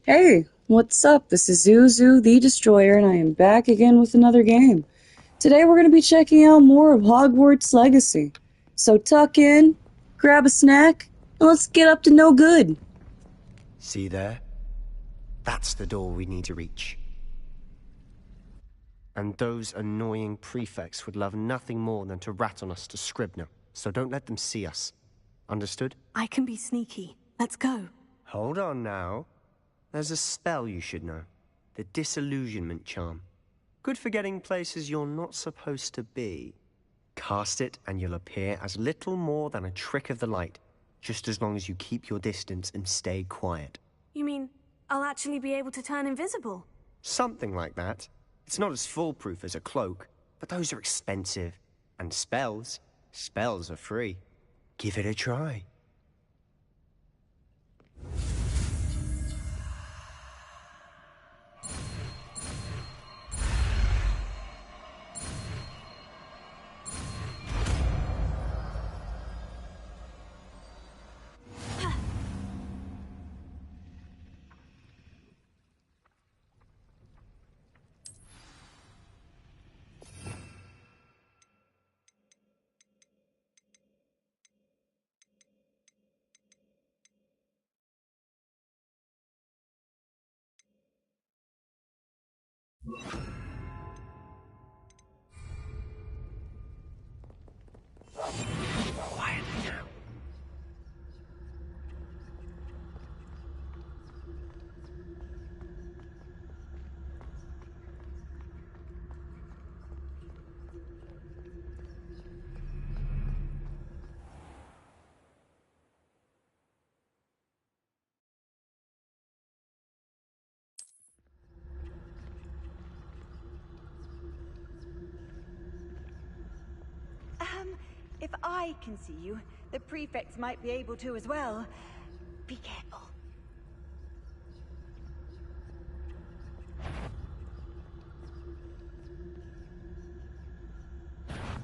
Hey, what's up? This is Zuzu the Destroyer, and I am back again with another game. Today we're going to be checking out more of Hogwarts Legacy. So tuck in, grab a snack, and let's get up to no good. See there? That's the door we need to reach. And those annoying prefects would love nothing more than to rat on us to Scribner, so don't let them see us. Understood? I can be sneaky. Let's go. Hold on now. There's a spell you should know. The Disillusionment Charm. Good for getting places you're not supposed to be. Cast it and you'll appear as little more than a trick of the light, just as long as you keep your distance and stay quiet. You mean I'll actually be able to turn invisible? Something like that. It's not as foolproof as a cloak, but those are expensive. And spells are free. Give it a try. Quietly now. If I can see you, the prefects might be able to as well. Be careful.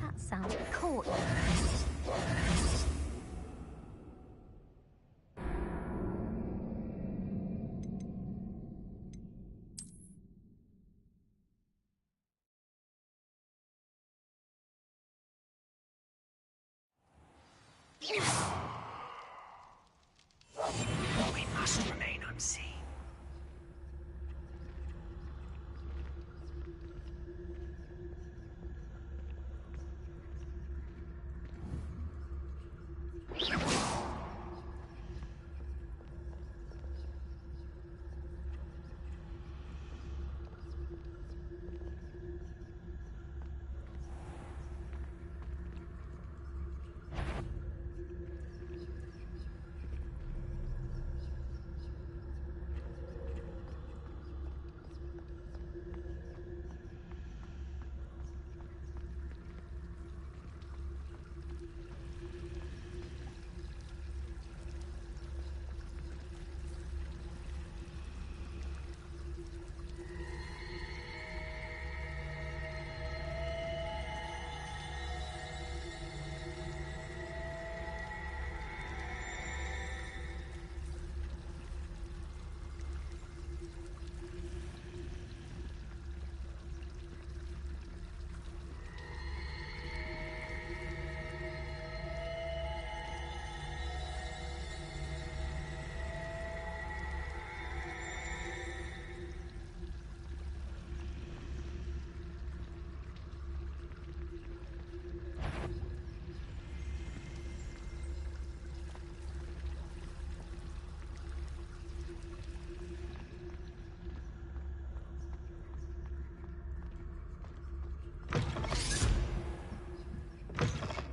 That sounds cool. We must remain unseen.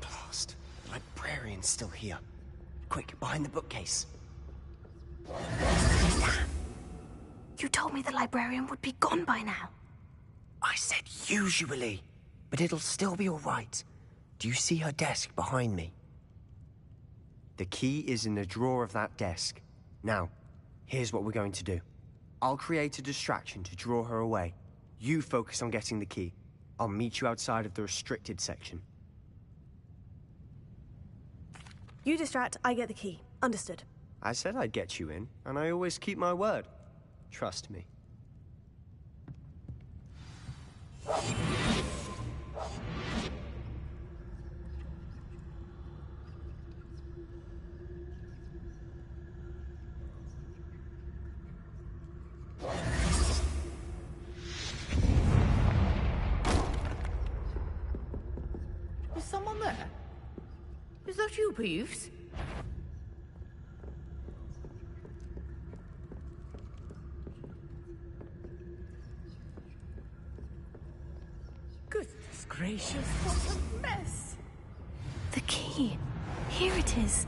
Blast. The librarian's still here. Quick, behind the bookcase. You told me the librarian would be gone by now. I said usually, but it'll still be all right. Do you see her desk behind me? The key is in the drawer of that desk. Now, here's what we're going to do. I'll create a distraction to draw her away. You focus on getting the key. I'll meet you outside of the restricted section. You distract, I get the key. Understood. I said I'd get you in, and I always keep my word. Trust me. Is someone there? Is that you, Peeves? Goodness gracious, what a mess! The key. Here it is.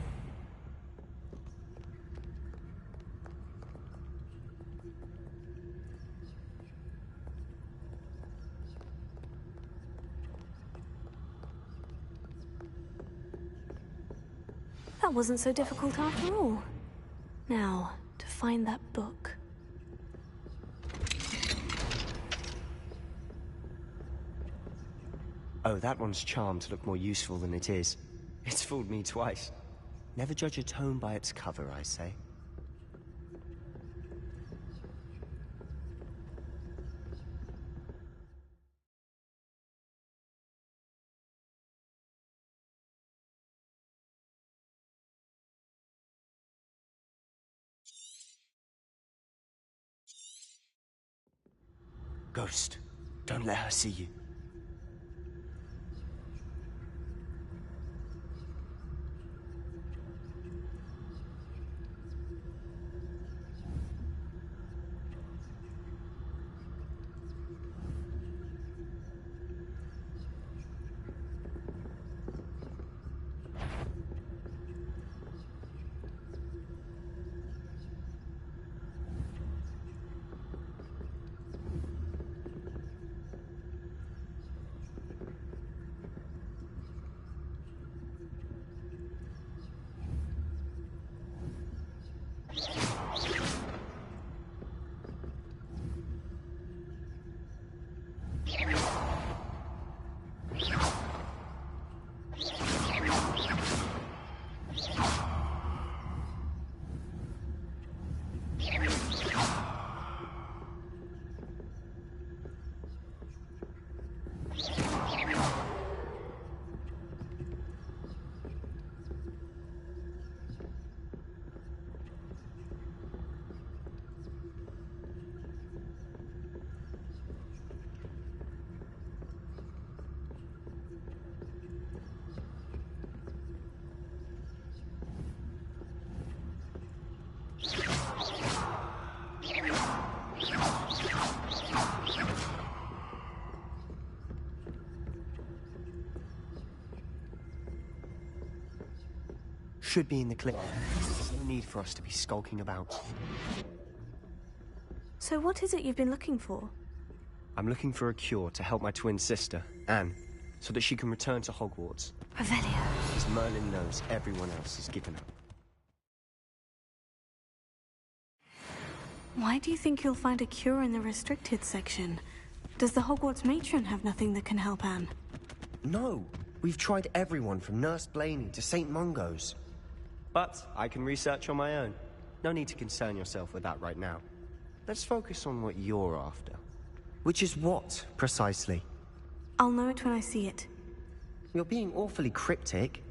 That wasn't so difficult after all. Now, to find that book. Oh, that one's charmed to look more useful than it is. It's fooled me twice. Never judge a tome by its cover, I say. Ghost, don't let her see you. Should be in the clip. There's no need for us to be skulking about. So what is it you've been looking for? I'm looking for a cure to help my twin sister, Anne, so that she can return to Hogwarts. Revelio. As Merlin knows, everyone else has given up. Why do you think you'll find a cure in the restricted section? Does the Hogwarts matron have nothing that can help Anne? No! We've tried everyone from Nurse Blaney to St. Mungo's. But I can research on my own. No need to concern yourself with that right now. Let's focus on what you're after. Which is what, precisely? I'll know it when I see it. You're being awfully cryptic.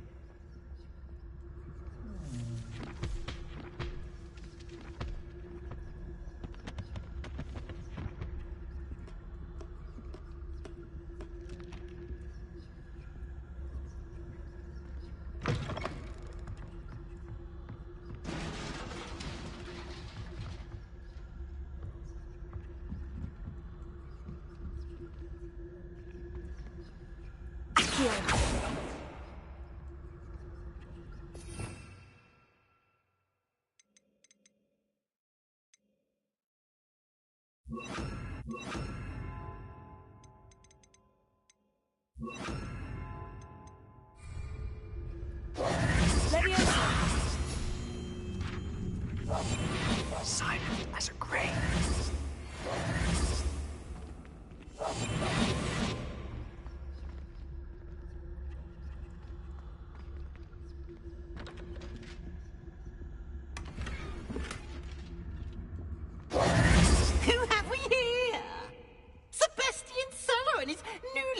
Silent as a grave.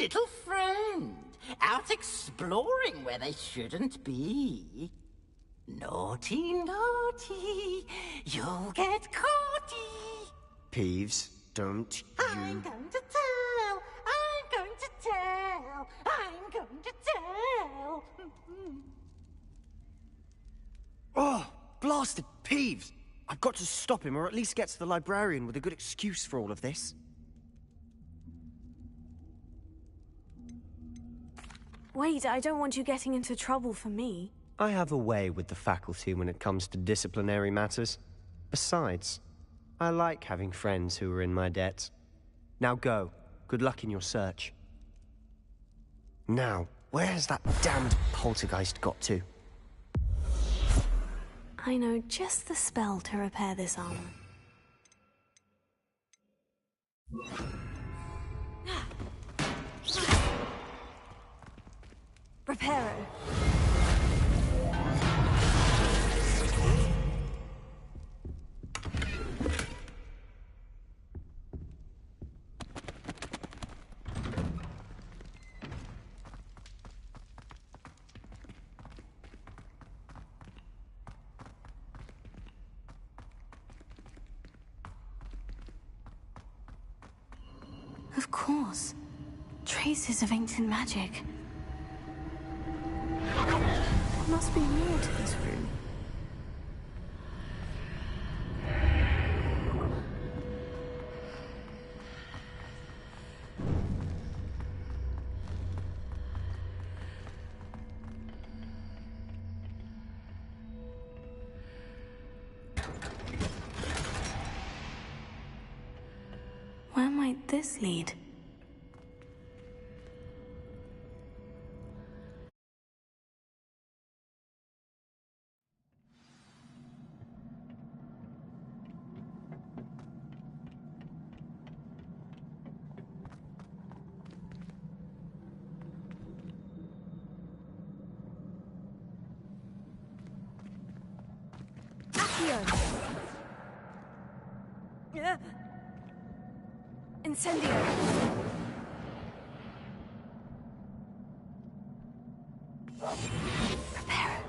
little friend, out exploring where they shouldn't be. Naughty, naughty, you'll get caughty. Peeves, don't I'm going to tell, I'm going to tell, I'm going to tell. Oh, blasted Peeves! I've got to stop him, or at least get to the librarian with a good excuse for all of this. Wait, I don't want you getting into trouble for me. I have a way with the faculty when it comes to disciplinary matters. Besides, I like having friends who are in my debt. Now go. Good luck in your search. Now, where has that damned poltergeist got to? I know just the spell to repair this armor. Reparo. Of course. Traces of ancient magic. There must be more to this room. Where might this lead? Incendio! Prepare.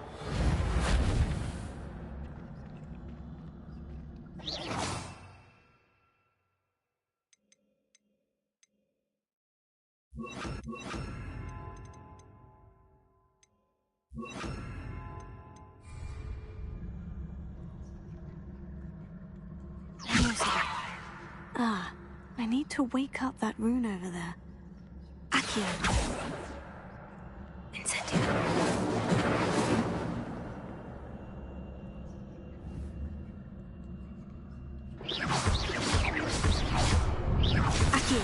Ah, I need to wake up that rune over there. Accio. Incendio. Accio.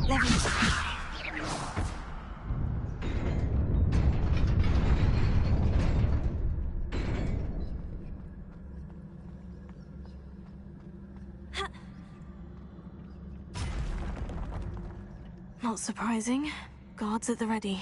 Levin. Not surprising. Guards at the ready.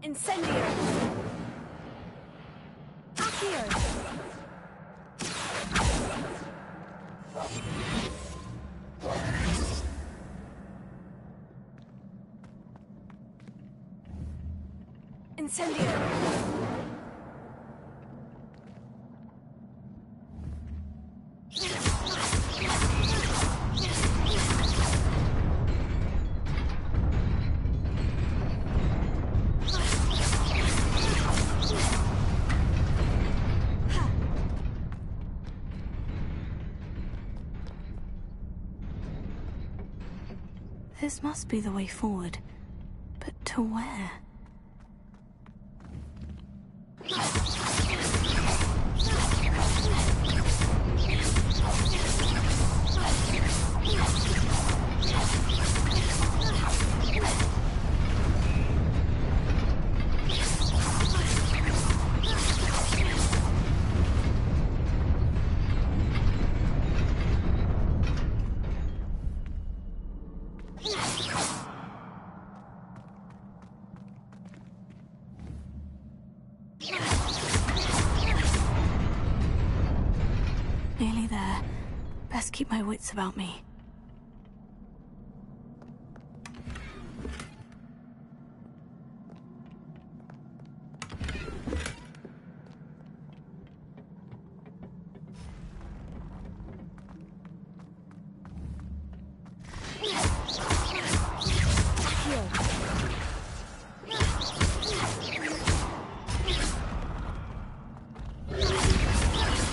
Incendio! Accio! Incendio! This must be the way forward. But to where? Nearly there. Best keep my wits about me.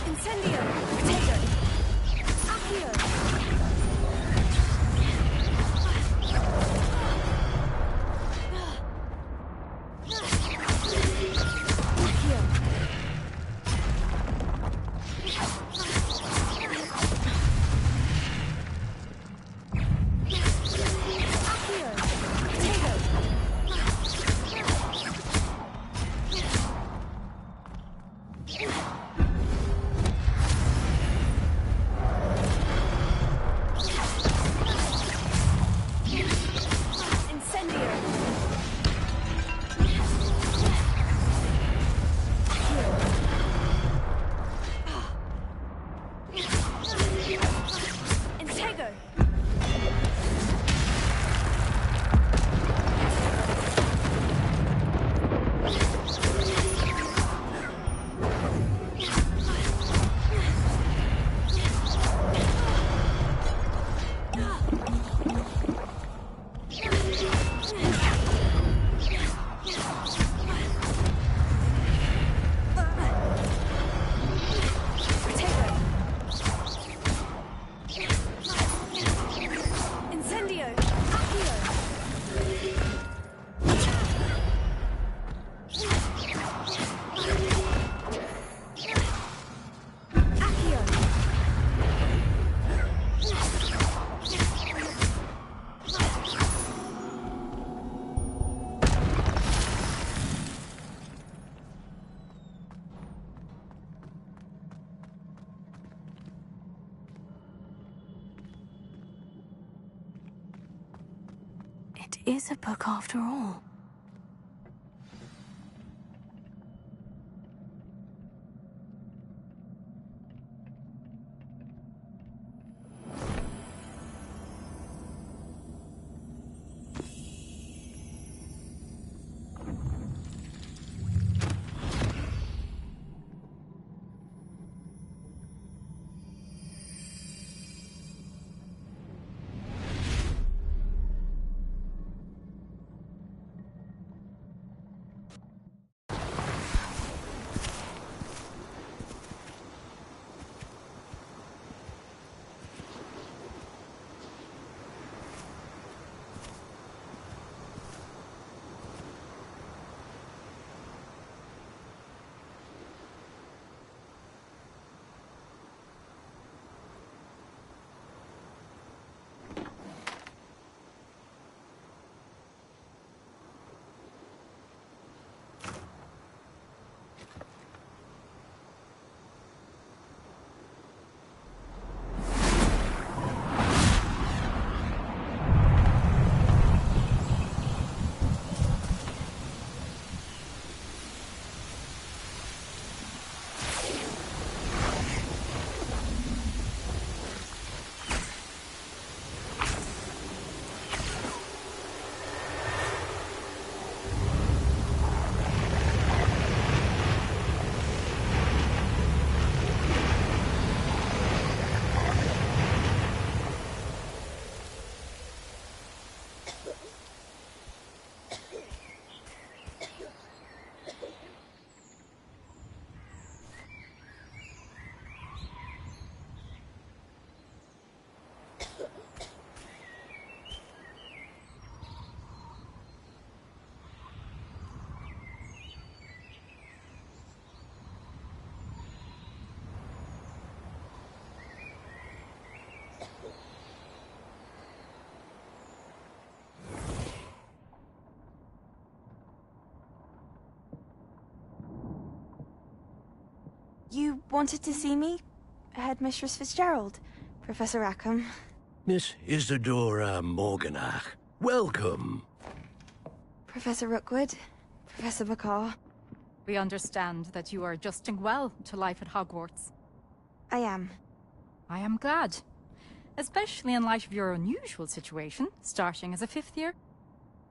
Incendio! Potato! Accio! It is a book after all. You wanted to see me? Headmistress Fitzgerald, Professor Rackham. Miss Isadora Morganach, welcome. Professor Rookwood, Professor McCaw. We understand that you are adjusting well to life at Hogwarts. I am. I am glad. Especially in light of your unusual situation, starting as a 5th year.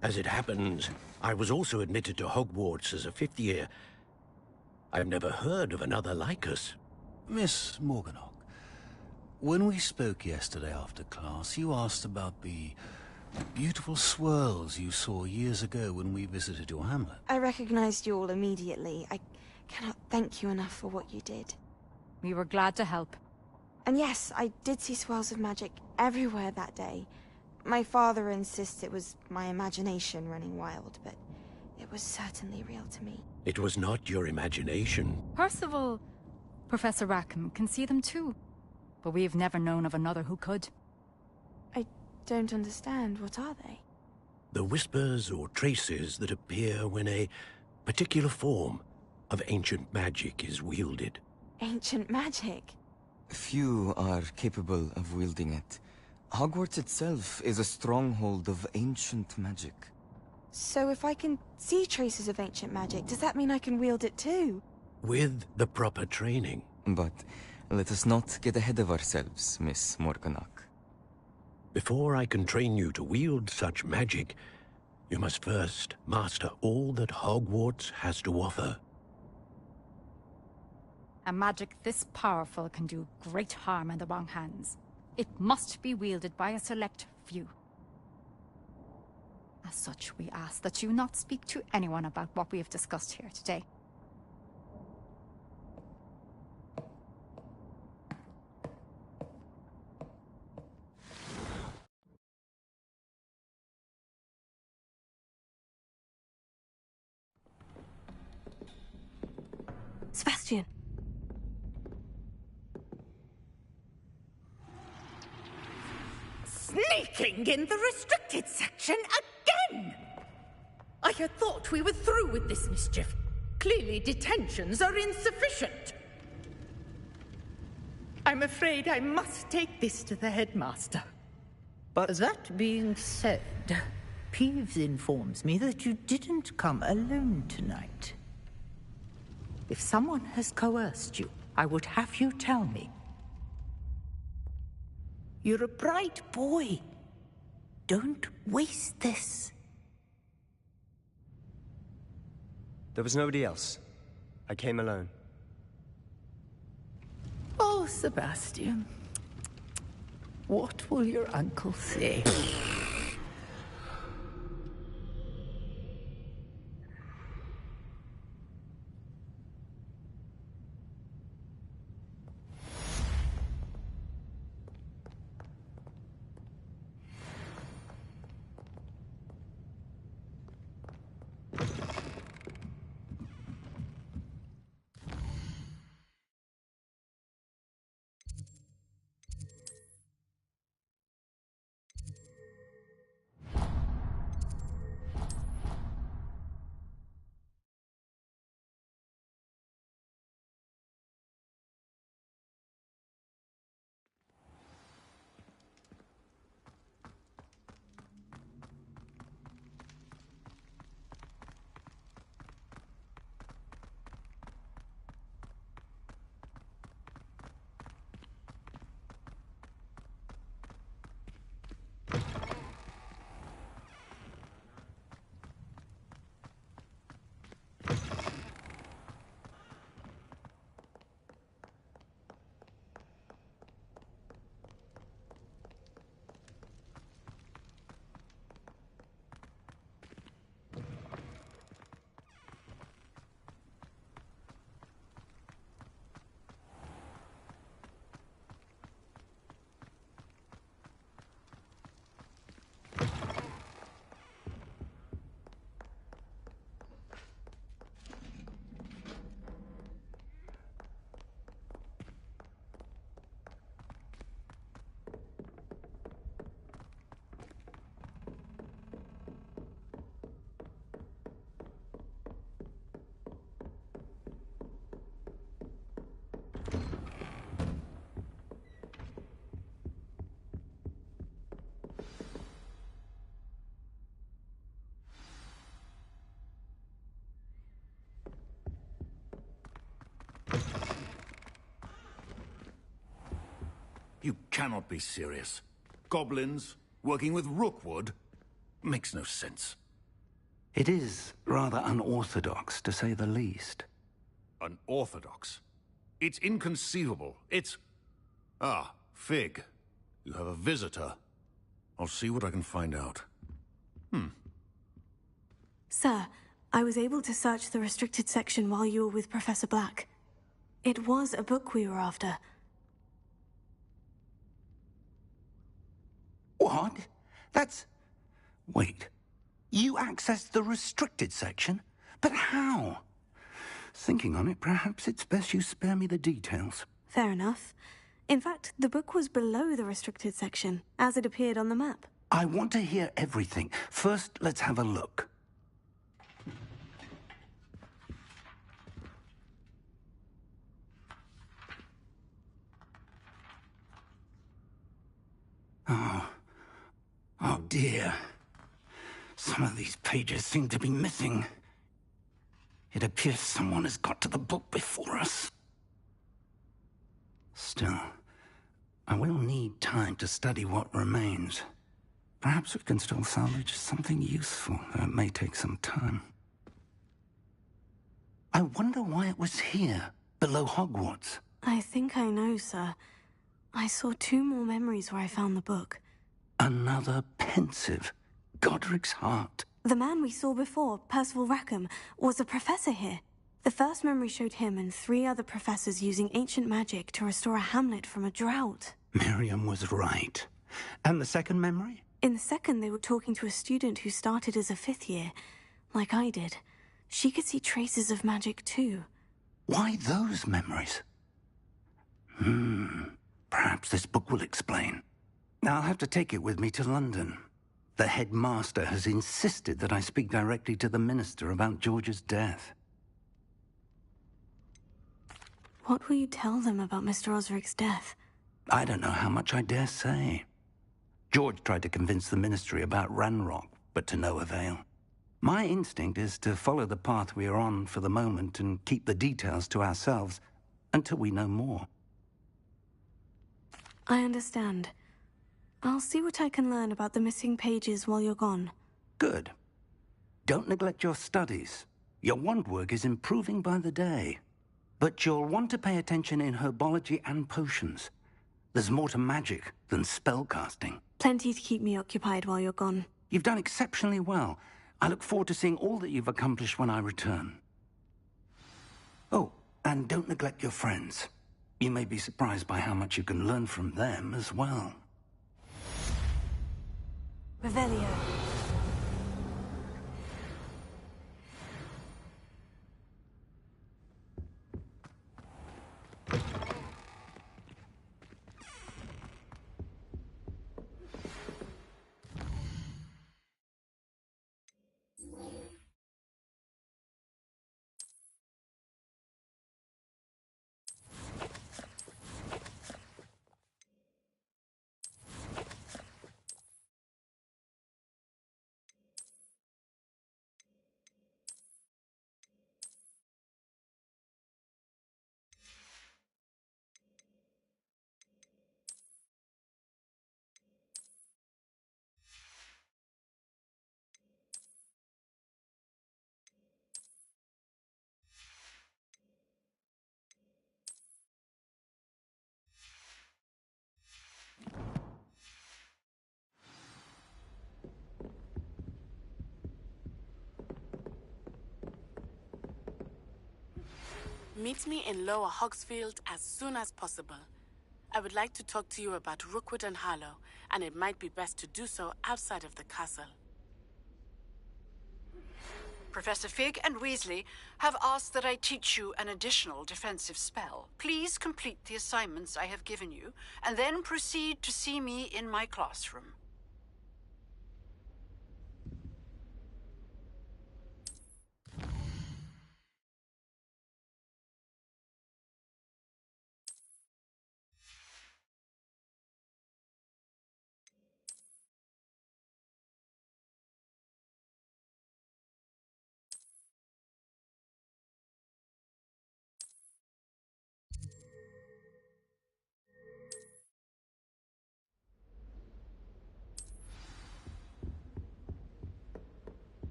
As it happens, I was also admitted to Hogwarts as a 5th year. I've never heard of another like us. Miss Morganach, when we spoke yesterday after class, you asked about the beautiful swirls you saw years ago when we visited your hamlet. I recognized you all immediately. I cannot thank you enough for what you did. We were glad to help. And yes, I did see swirls of magic everywhere that day. My father insists it was my imagination running wild, but it was certainly real to me. It was not your imagination. Percival, Professor Rackham can see them too. But we've never known of another who could. I don't understand. What are they? The whispers or traces that appear when a particular form of ancient magic is wielded. Ancient magic? Few are capable of wielding it. Hogwarts itself is a stronghold of ancient magic. So if I can see traces of ancient magic, does that mean I can wield it too? With the proper training. But let us not get ahead of ourselves, Miss Morganach. Before I can train you to wield such magic, you must first master all that Hogwarts has to offer. A magic this powerful can do great harm in the wrong hands. It must be wielded by a select few. As such, we ask that you not speak to anyone about what we have discussed here today. Sebastian. Sneaking in the restricted section again! I had thought we were through with this mischief. Clearly detentions are insufficient. I'm afraid I must take this to the headmaster. But that being said, Peeves informs me that you didn't come alone tonight. If someone has coerced you, I would have you tell me. You're a bright boy. Don't waste this. There was nobody else. I came alone. Oh, Sebastian. What will your uncle say? You cannot be serious. Goblins working with Rookwood? Makes no sense. It is rather unorthodox, to say the least. Unorthodox? It's inconceivable. It's... Ah, Fig. You have a visitor. I'll see what I can find out. Sir, I was able to search the restricted section while you were with Professor Black. It was a book we were after. What? That's... Wait. You accessed the restricted section? But how? Thinking on it, perhaps it's best you spare me the details. Fair enough. In fact, the book was below the restricted section, as it appeared on the map. I want to hear everything. First, let's have a look. Oh dear. Some of these pages seem to be missing. It appears someone has got to the book before us. Still, I will need time to study what remains. Perhaps we can still salvage something useful, though it may take some time. I wonder why it was here, below Hogwarts. I think I know, sir. I saw 2 more memories where I found the book. Another pensive. Godric's heart. The man we saw before, Percival Rackham, was a professor here. The first memory showed him and 3 other professors using ancient magic to restore a hamlet from a drought. Miriam was right. And the second memory? In the second, they were talking to a student who started as a 5th year, like I did. She could see traces of magic too. Why those memories? Perhaps this book will explain. I'll have to take it with me to London. The headmaster has insisted that I speak directly to the minister about George's death. What will you tell them about Mr. Osric's death? I don't know how much I dare say. George tried to convince the ministry about Ranrock, but to no avail. My instinct is to follow the path we are on for the moment and keep the details to ourselves until we know more. I understand. I'll see what I can learn about the missing pages while you're gone. Good. Don't neglect your studies. Your wand work is improving by the day. But you'll want to pay attention in herbology and potions. There's more to magic than spellcasting. Plenty to keep me occupied while you're gone. You've done exceptionally well. I look forward to seeing all that you've accomplished when I return. Oh, and don't neglect your friends. You may be surprised by how much you can learn from them as well. Revelio. Meet me in Lower Hogsfield as soon as possible. I would like to talk to you about Rookwood and Harlow, and it might be best to do so outside of the castle. Professor Fig and Weasley have asked that I teach you an additional defensive spell. Please complete the assignments I have given you, and then proceed to see me in my classroom.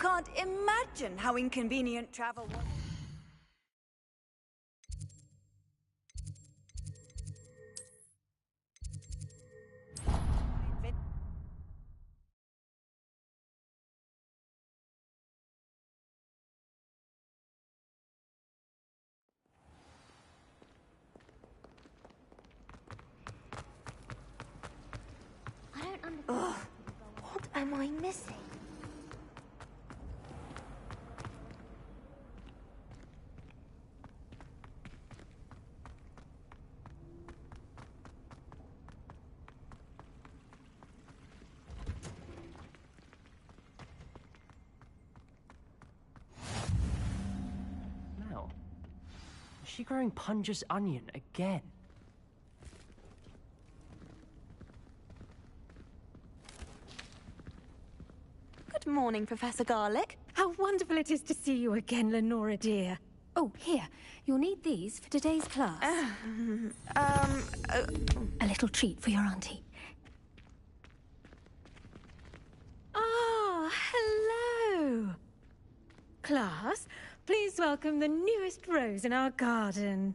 can't imagine how inconvenient travel was. I don't understand. Ugh, what am I missing? Now, is she growing Punja's onion again? Good morning, Professor Garlick. How wonderful it is to see you again, Lenora dear. Oh, here. You'll need these for today's class. A little treat for your auntie. Ah, hello. Class, please welcome the newest rose in our garden.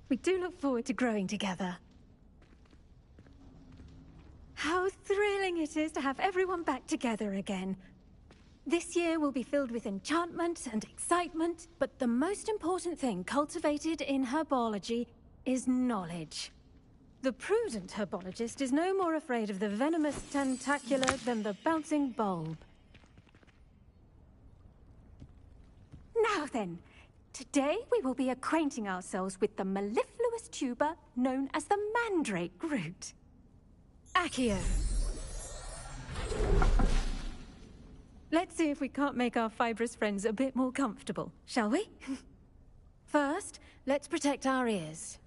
We do look forward to growing together. How thrilling it is to have everyone back together again. This year will be filled with enchantment and excitement, but the most important thing cultivated in herbology is knowledge. The prudent herbologist is no more afraid of the venomous tentacular than the bouncing bulb. Now then, today we will be acquainting ourselves with the mellifluous tuber known as the mandrake root. Accio. Let's see if we can't make our fibrous friends a bit more comfortable, shall we? First, let's protect our ears.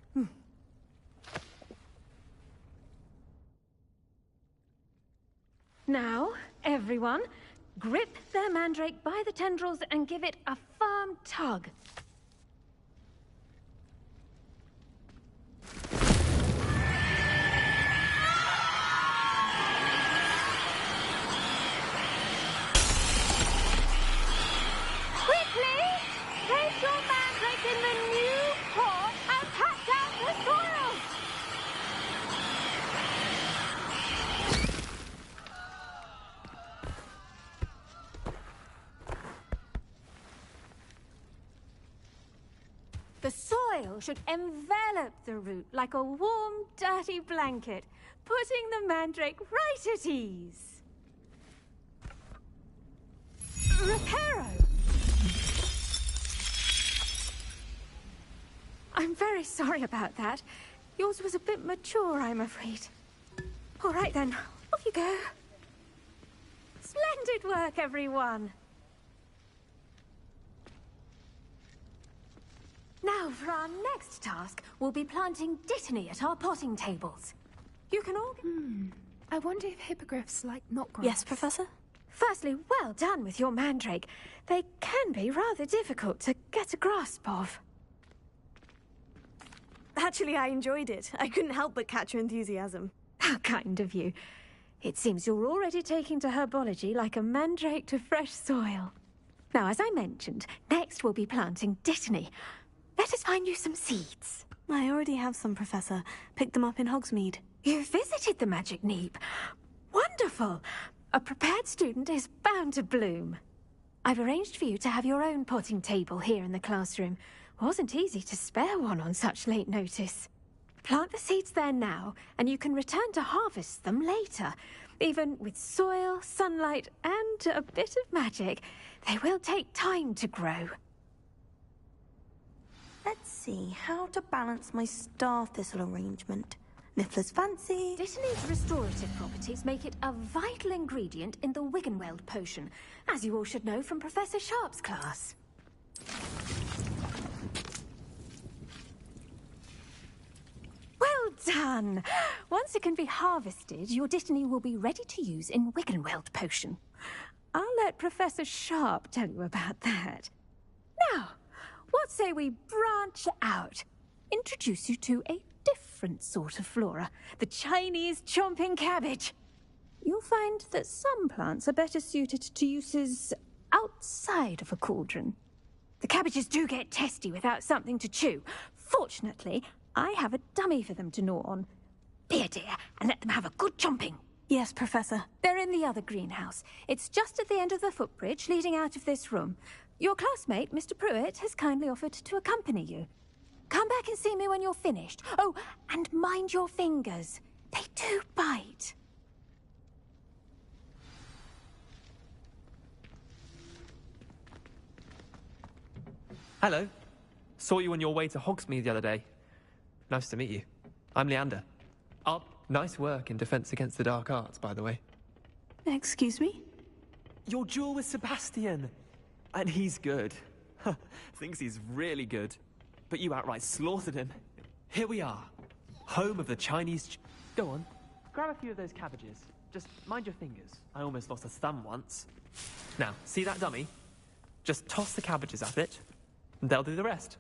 Now, everyone, grip their mandrake by the tendrils and give it a firm tug. Quickly! Place your mandrake in the new pot and pat down the soil! The soil should envelop the root like a warm, dirty blanket, putting the mandrake right at ease. Reparo! I'm very sorry about that. Yours was a bit mature, I'm afraid. All right then, off you go. Splendid work, everyone. Now, for our next task, we'll be planting dittany at our potting tables. You can all... I wonder if hippogriffs like knotgrass. Yes, Professor? Firstly, well done with your mandrake. They can be rather difficult to get a grasp of. Actually, I enjoyed it. I couldn't help but catch your enthusiasm. How kind of you. It seems you're already taking to herbology like a mandrake to fresh soil. Now, as I mentioned, next we'll be planting dittany. Let us find you some seeds. I already have some, Professor. Picked them up in Hogsmeade. You visited the Magic Neep. Wonderful. A prepared student is bound to bloom. I've arranged for you to have your own potting table here in the classroom. Wasn't easy to spare one on such late notice. Plant the seeds there now, and you can return to harvest them later. Even with soil, sunlight, and a bit of magic, they will take time to grow. Let's see how to balance my star thistle arrangement. Niffler's fancy. Dittany's restorative properties make it a vital ingredient in the Wiggenweld potion, as you all should know from Professor Sharp's class. Well done! Once it can be harvested, your dittany will be ready to use in Wiggenweld potion. I'll let Professor Sharp tell you about that. Now, what say we branch out? Introduce you to a different sort of flora, the Chinese chomping cabbage. you'll find that some plants are better suited to uses outside of a cauldron. The cabbages do get testy without something to chew. Fortunately, I have a dummy for them to gnaw on. Here, dear, and let them have a good chomping. Yes, Professor. They're in the other greenhouse. It's just at the end of the footbridge leading out of this room. Your classmate, Mr. Pruitt, has kindly offered to accompany you. Come back and see me when you're finished. Oh, and mind your fingers. They do bite. Hello. Saw you on your way to Hogsmeade the other day. Nice to meet you. I'm Leander. Nice work in Defense Against the Dark Arts, by the way. Excuse me? Your duel with Sebastian. And he's good. Thinks he's really good. But you outright slaughtered him. Here we are. Home of the Chinese... Go on. Grab a few of those cabbages. Just mind your fingers. I almost lost a thumb once. Now, see that dummy? Just toss the cabbages at it, and they'll do the rest.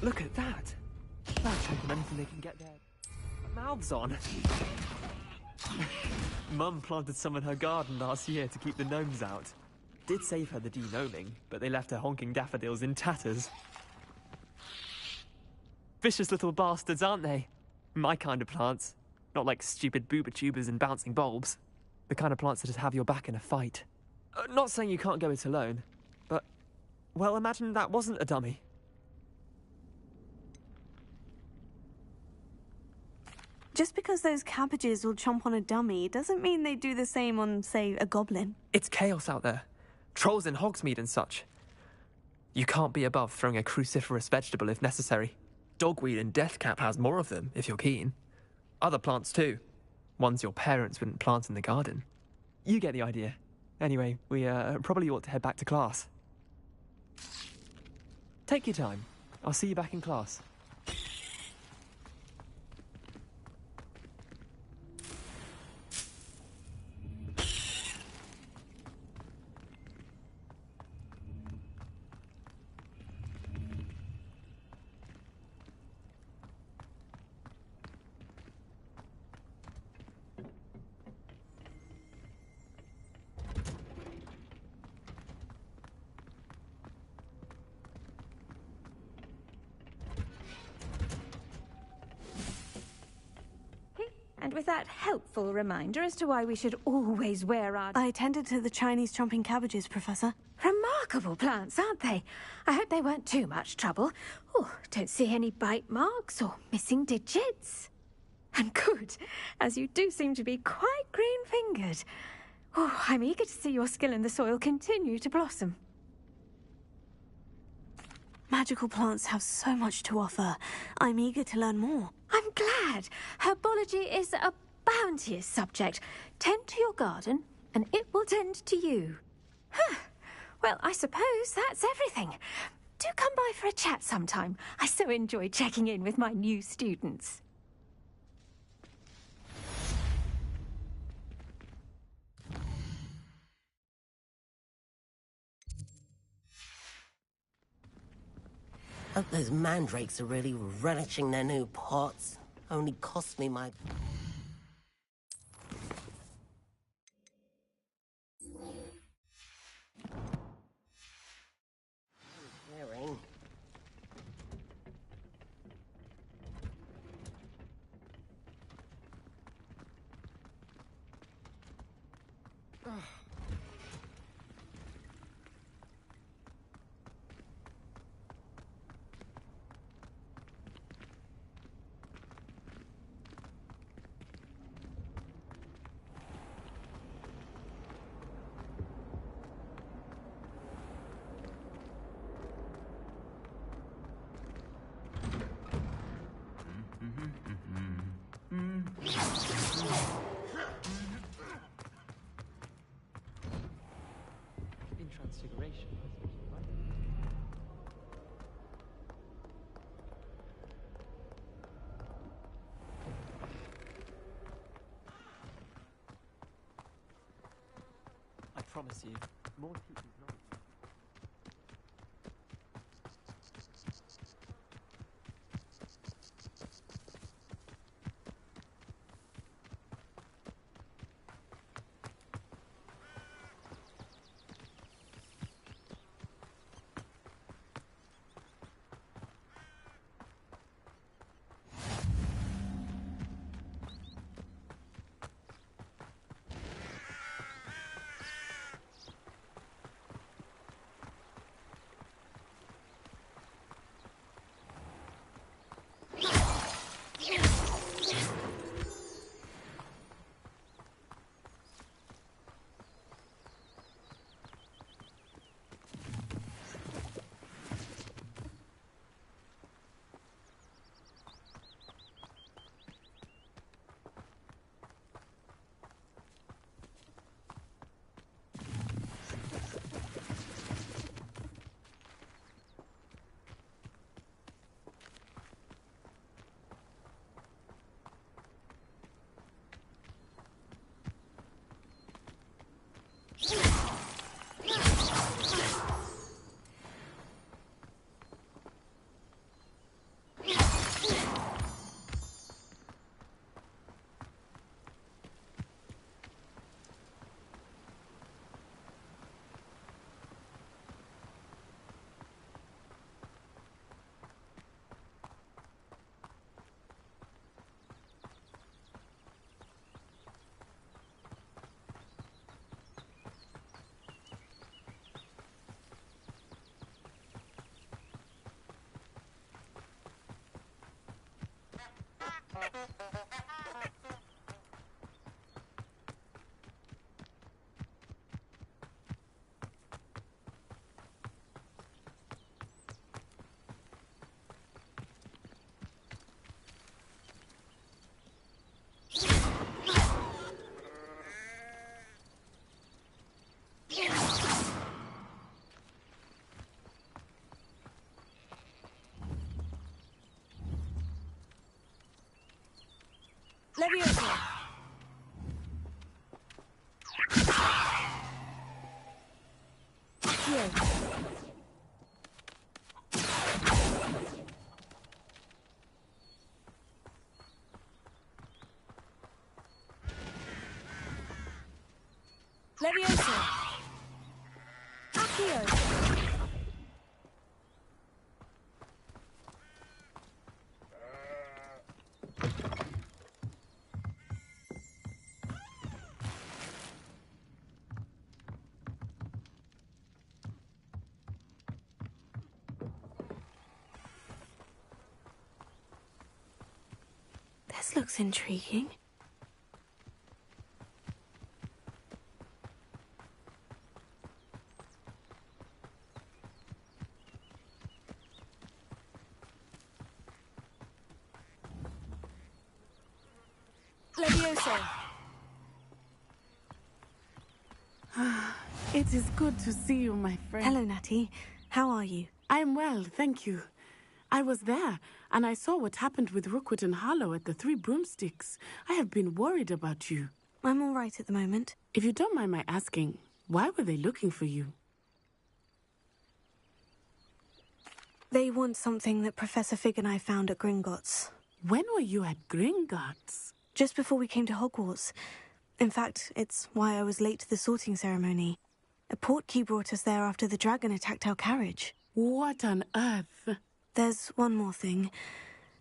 Look at that! They're taking anything they can get their mouths on. Mum planted some in her garden last year to keep the gnomes out. Did save her the de-gnoming, but they left her honking daffodils in tatters. Vicious little bastards, aren't they? My kind of plants. Not like stupid booba tubers and bouncing bulbs. The kind of plants that just have your back in a fight. Not saying you can't go it alone, but... well, imagine that wasn't a dummy. Just because those cabbages will chomp on a dummy doesn't mean they do the same on, say, a goblin. It's chaos out there. Trolls in Hogsmeade and such. You can't be above throwing a cruciferous vegetable if necessary. Dogweed and deathcap has more of them, if you're keen. Other plants too. Ones your parents wouldn't plant in the garden. You get the idea. Anyway, we probably ought to head back to class. Take your time. I'll see you back in class. And with that helpful reminder as to why we should always wear our... I tended to the Chinese chomping cabbages, Professor. Remarkable plants, aren't they? I hope they weren't too much trouble. Oh, don't see any bite marks or missing digits. And good, as you do seem to be quite green-fingered. Oh, I'm eager to see your skill in the soil continue to blossom. Magical plants have so much to offer. I'm eager to learn more. I'm glad. Herbology is a bounteous subject. Tend to your garden, and it will tend to you. Huh. Well, I suppose that's everything. Do come by for a chat sometime. I so enjoy checking in with my new students. Hope those mandrakes are really relishing their new pots. Only cost me my... Hearing. In Transfiguration. promise you. More teaching's not. Leviosa! Here. Leviosa! Accio! This looks intriguing. Leviosa! It is good to see you, my friend. Hello, Natty. How are you? I'm well, thank you. I was there, and I saw what happened with Rookwood and Harlow at the Three Broomsticks. I have been worried about you. I'm all right at the moment. If you don't mind my asking, why were they looking for you? They want something that Professor Fig and I found at Gringotts. When were you at Gringotts? Just before we came to Hogwarts. In fact, it's why I was late to the sorting ceremony. A portkey brought us there after the dragon attacked our carriage. What on earth? There's one more thing.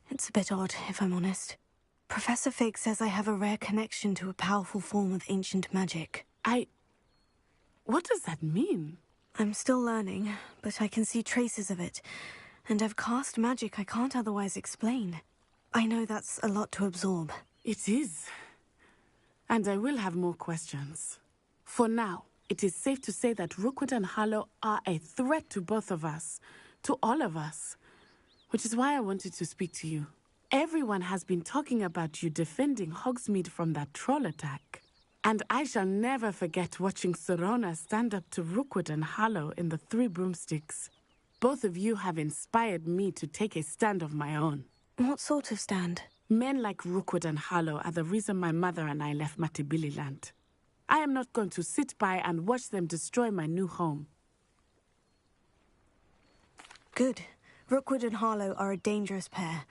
It's a bit odd, if I'm honest. Professor Fig says I have a rare connection to a powerful form of ancient magic. What does that mean? I'm still learning, but I can see traces of it. And I've cast magic I can't otherwise explain. I know that's a lot to absorb. It is. And I will have more questions. For now, it is safe to say that Rookwood and Harlow are a threat to both of us. To all of us. Which is why I wanted to speak to you. Everyone has been talking about you defending Hogsmeade from that troll attack. And I shall never forget watching Serona stand up to Rookwood and Harlow in the Three Broomsticks. Both of you have inspired me to take a stand of my own. What sort of stand? Men like Rookwood and Harlow are the reason my mother and I left Matibililand. I am not going to sit by and watch them destroy my new home. Good. Rookwood and Harlow are a dangerous pair,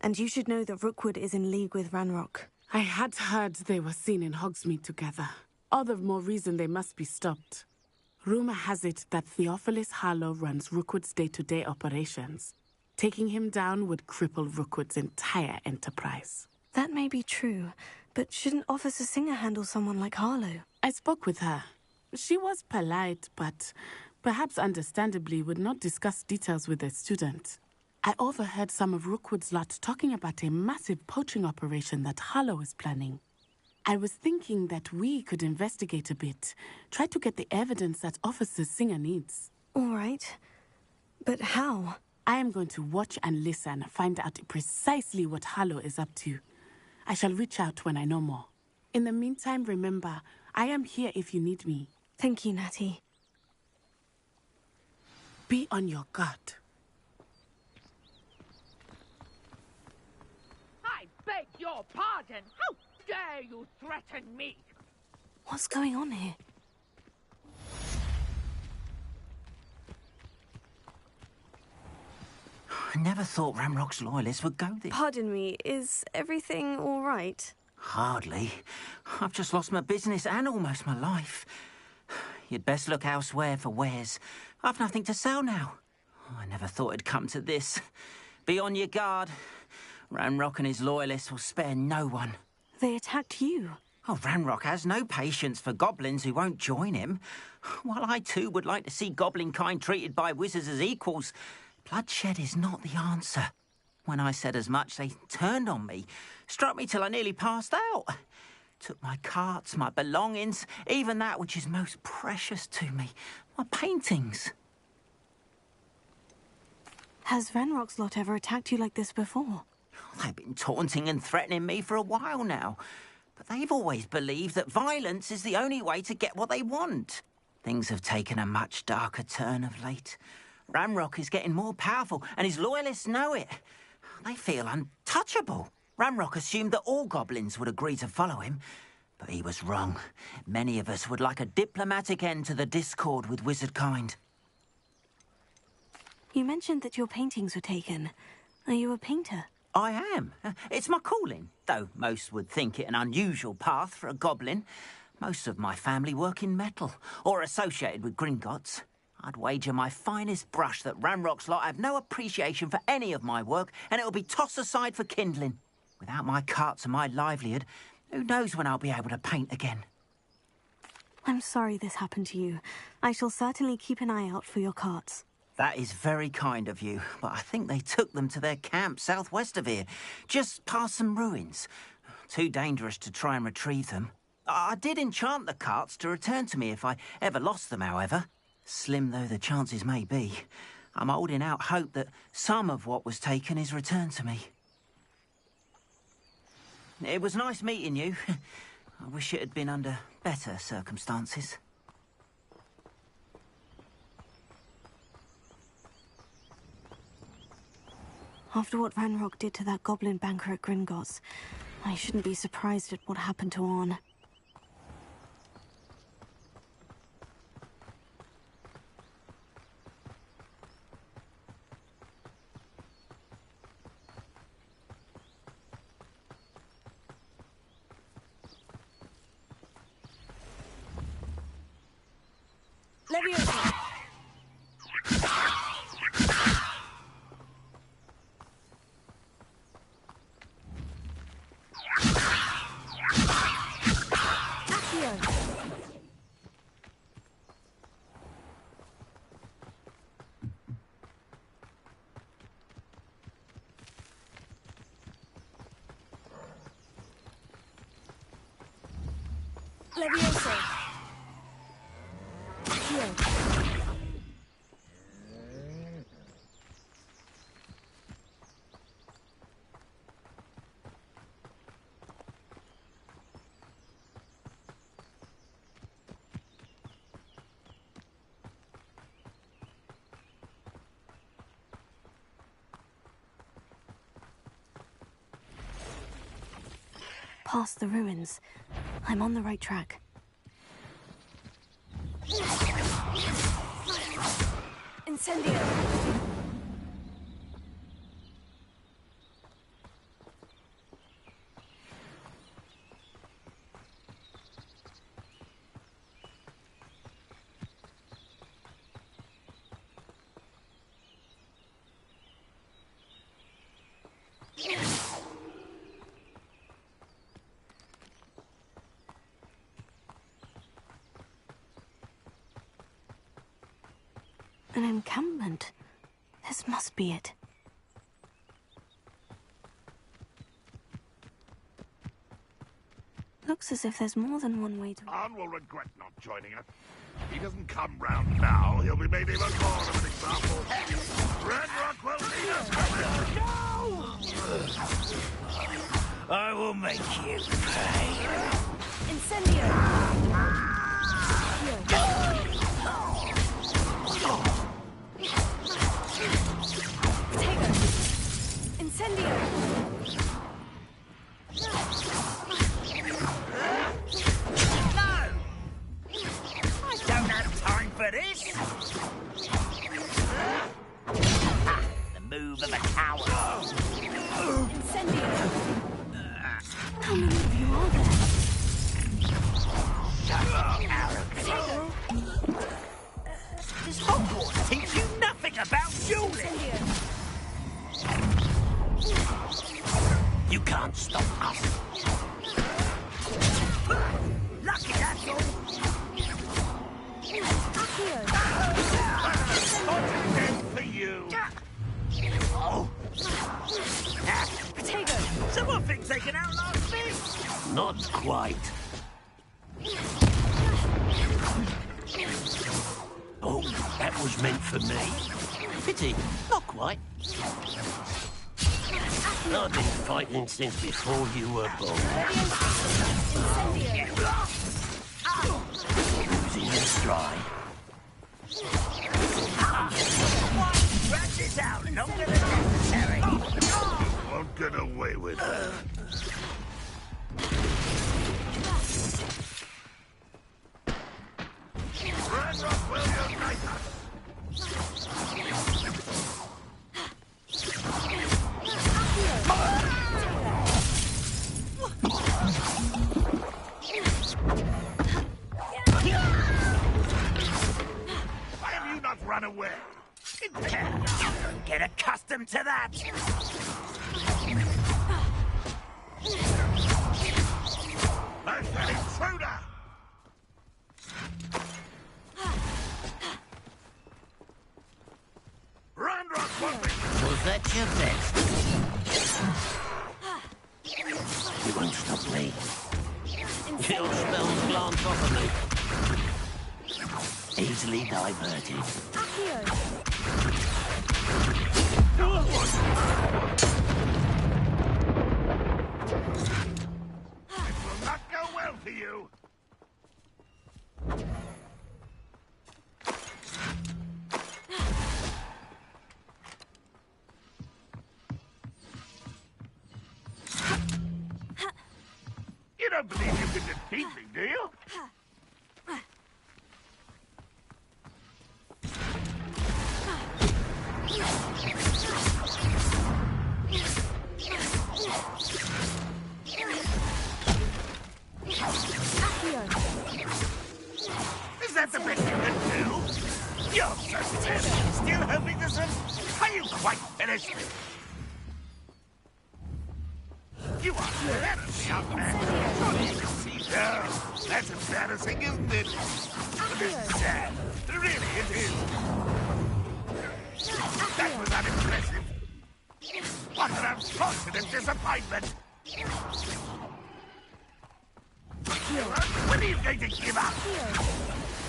and you should know that Rookwood is in league with Ranrock. I had heard they were seen in Hogsmeade together. All the more reason they must be stopped. Rumor has it that Theophilus Harlow runs Rookwood's day-to-day operations. Taking him down would cripple Rookwood's entire enterprise. That may be true, but shouldn't Officer Singer handle someone like Harlow? I spoke with her. She was polite, but perhaps understandably would not discuss details with a student. I overheard some of Rookwood's lot talking about a massive poaching operation that Harlow is planning. I was thinking that we could investigate a bit, try to get the evidence that Officer Singer needs. All right. But how? I am going to watch and listen, find out precisely what Harlow is up to. I shall reach out when I know more. In the meantime, remember, I am here if you need me. Thank you, Natty. Be on your guard. I beg your pardon. How dare you threaten me? What's going on here? I never thought Ranrock's loyalists would go this. Pardon me, is everything all right? Hardly. I've just lost my business and almost my life. You'd best look elsewhere for wares. I've nothing to sell now. I never thought it'd come to this. Be on your guard. Ranrock and his loyalists will spare no one. They attacked you. Oh, Ranrock has no patience for goblins who won't join him. While I too would like to see goblin kind treated by wizards as equals, bloodshed is not the answer. When I said as much, they turned on me, struck me till I nearly passed out. Took my carts, my belongings, even that which is most precious to me, my paintings. Has Ranrock's lot ever attacked you like this before? They've been taunting and threatening me for a while now, but they've always believed that violence is the only way to get what they want. Things have taken a much darker turn of late. Ranrock is getting more powerful, and his loyalists know it. They feel untouchable. Ranrock assumed that all goblins would agree to follow him, but he was wrong. Many of us would like a diplomatic end to the discord with wizard kind. You mentioned that your paintings were taken. Are you a painter? I am. It's my calling, though most would think it an unusual path for a goblin. Most of my family work in metal, or associated with Gringotts. I'd wager my finest brush that Ranrock's lot have no appreciation for any of my work, and it'll be tossed aside for kindling. Without my carts and my livelihood, who knows when I'll be able to paint again? I'm sorry this happened to you. I shall certainly keep an eye out for your carts. That is very kind of you, but I think they took them to their camp southwest of here, just past some ruins. Too dangerous to try and retrieve them. I did enchant the carts to return to me if I ever lost them, however. Slim though the chances may be, I'm holding out hope that some of what was taken is returned to me. It was nice meeting you. I wish it had been under better circumstances. After what Ranrock did to that goblin banker at Gringotts, I shouldn't be surprised at what happened to Orn. Leviosa! Leviosa! Past the ruins. I'm on the right track. Incendio! An encampment. This must be it. Looks as if there's more than one way to... Arn will regret not joining us. If he doesn't come round now, he'll be made even more of an example. Red Rock will lead us from it. I will make you pay. Incendio! Incendio! No! I don't have time for this! The move of a coward. Incendio! How many of you are there? Shut up, arrogant. Does Hogwarts teach you nothing about dueling? You can't stop us. Lucky, that's all. For you. Oh. Potato. Someone thinks they can outlast me. Not quite. Oh, that was meant for me. Pity, not quite. I've been fighting since before you were born. Losing your stride. Drag this out longer than necessary. You won't get away with that. Red Rock will unite us. Why have you not run away? Get accustomed to that. There's an intruder! Ranrock won't be... Was that your best? You won't stop me. Your spells glance off of me. Easily diverted. It will not go well for you. You don't believe you can defeat me, do you? Is that the best you can do? You're so tense. Still hoping this is... Are you quite finished? You are terribly young man. Surely you can see now. That's embarrassing, isn't it? But this is sad. Really, it is. That was unimpressive. What an unfortunate disappointment. When are you going to give up?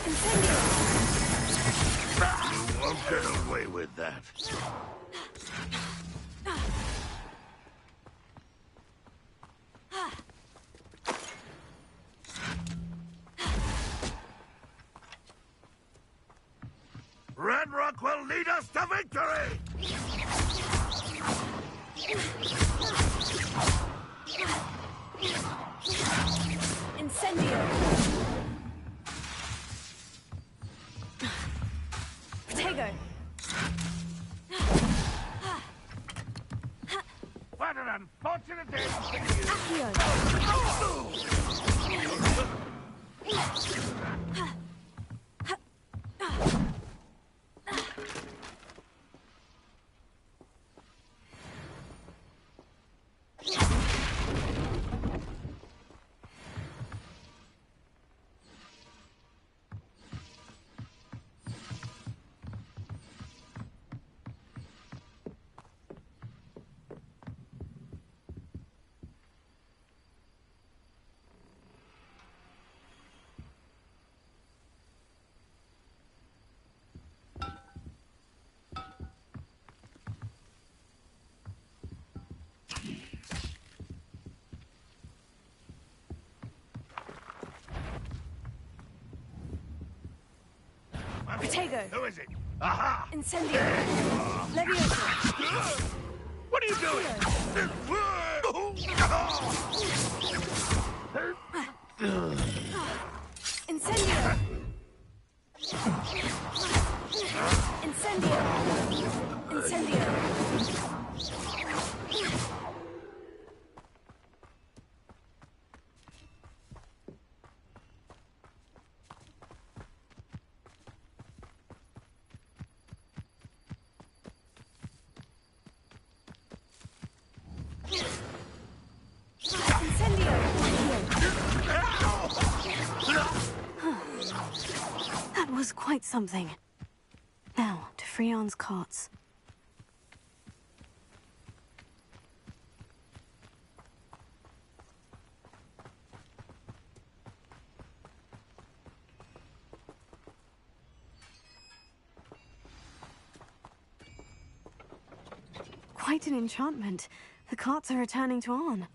You won't get away with that. Ranrock will lead us to victory! Incendio! Protego! unfortunate day for you. Protego. Who is it? Aha! Incendio. Levioso. What are you doing? Incendio. Incendio. Incendio. That was quite something. Now, to Freon's carts. Quite an enchantment. The carts are returning to Arn.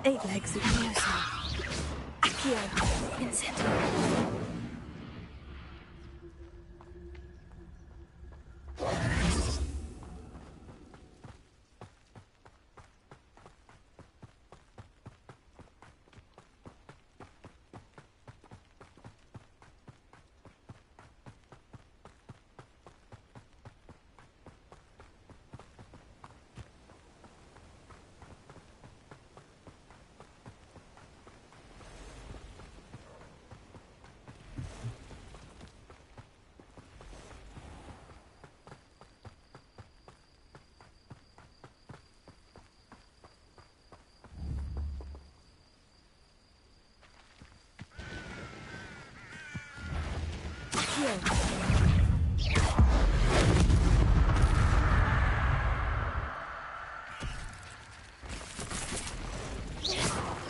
Eight legs of Levioso. Accio. Incendio.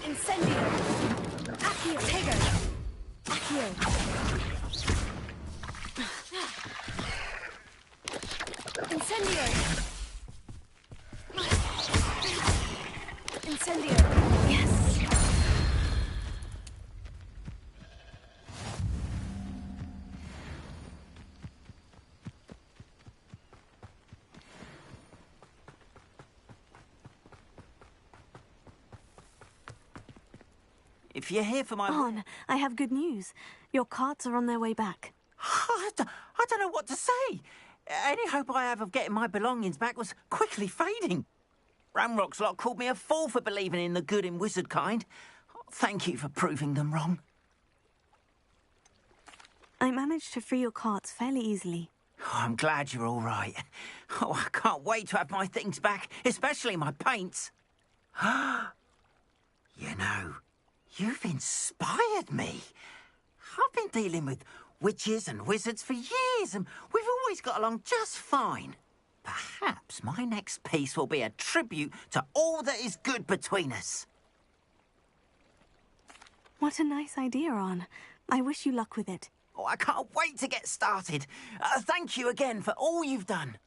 Incendio. Accio. Tego. Accio. Incendio. Incendio. Yes. If you're here for my... On, I have good news. Your carts are on their way back. I don't know what to say. Any hope I have of getting my belongings back was quickly fading. Ranrock's lot called me a fool for believing in the good in wizard kind. Thank you for proving them wrong. I managed to free your carts fairly easily. Oh, I'm glad you're all right. Oh, I can't wait to have my things back, especially my paints. You know, you've inspired me. I've been dealing with witches and wizards for years, and we've always got along just fine. Perhaps my next piece will be a tribute to all that is good between us. What a nice idea, On. I wish you luck with it. Oh, I can't wait to get started. Thank you again for all you've done.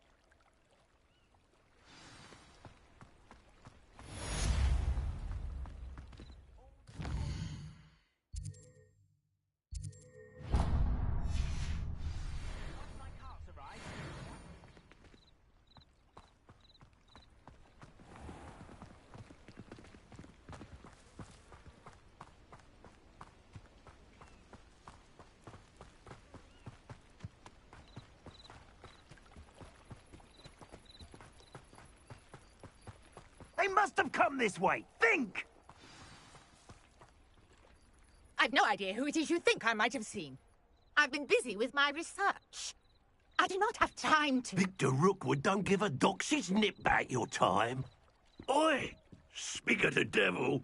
They must have come this way. Think! I've no idea who it is you think I might have seen. I've been busy with my research. I do not have time to... Victor Rookwood don't give a doxy's nip back your time. Oi! Speak of the devil.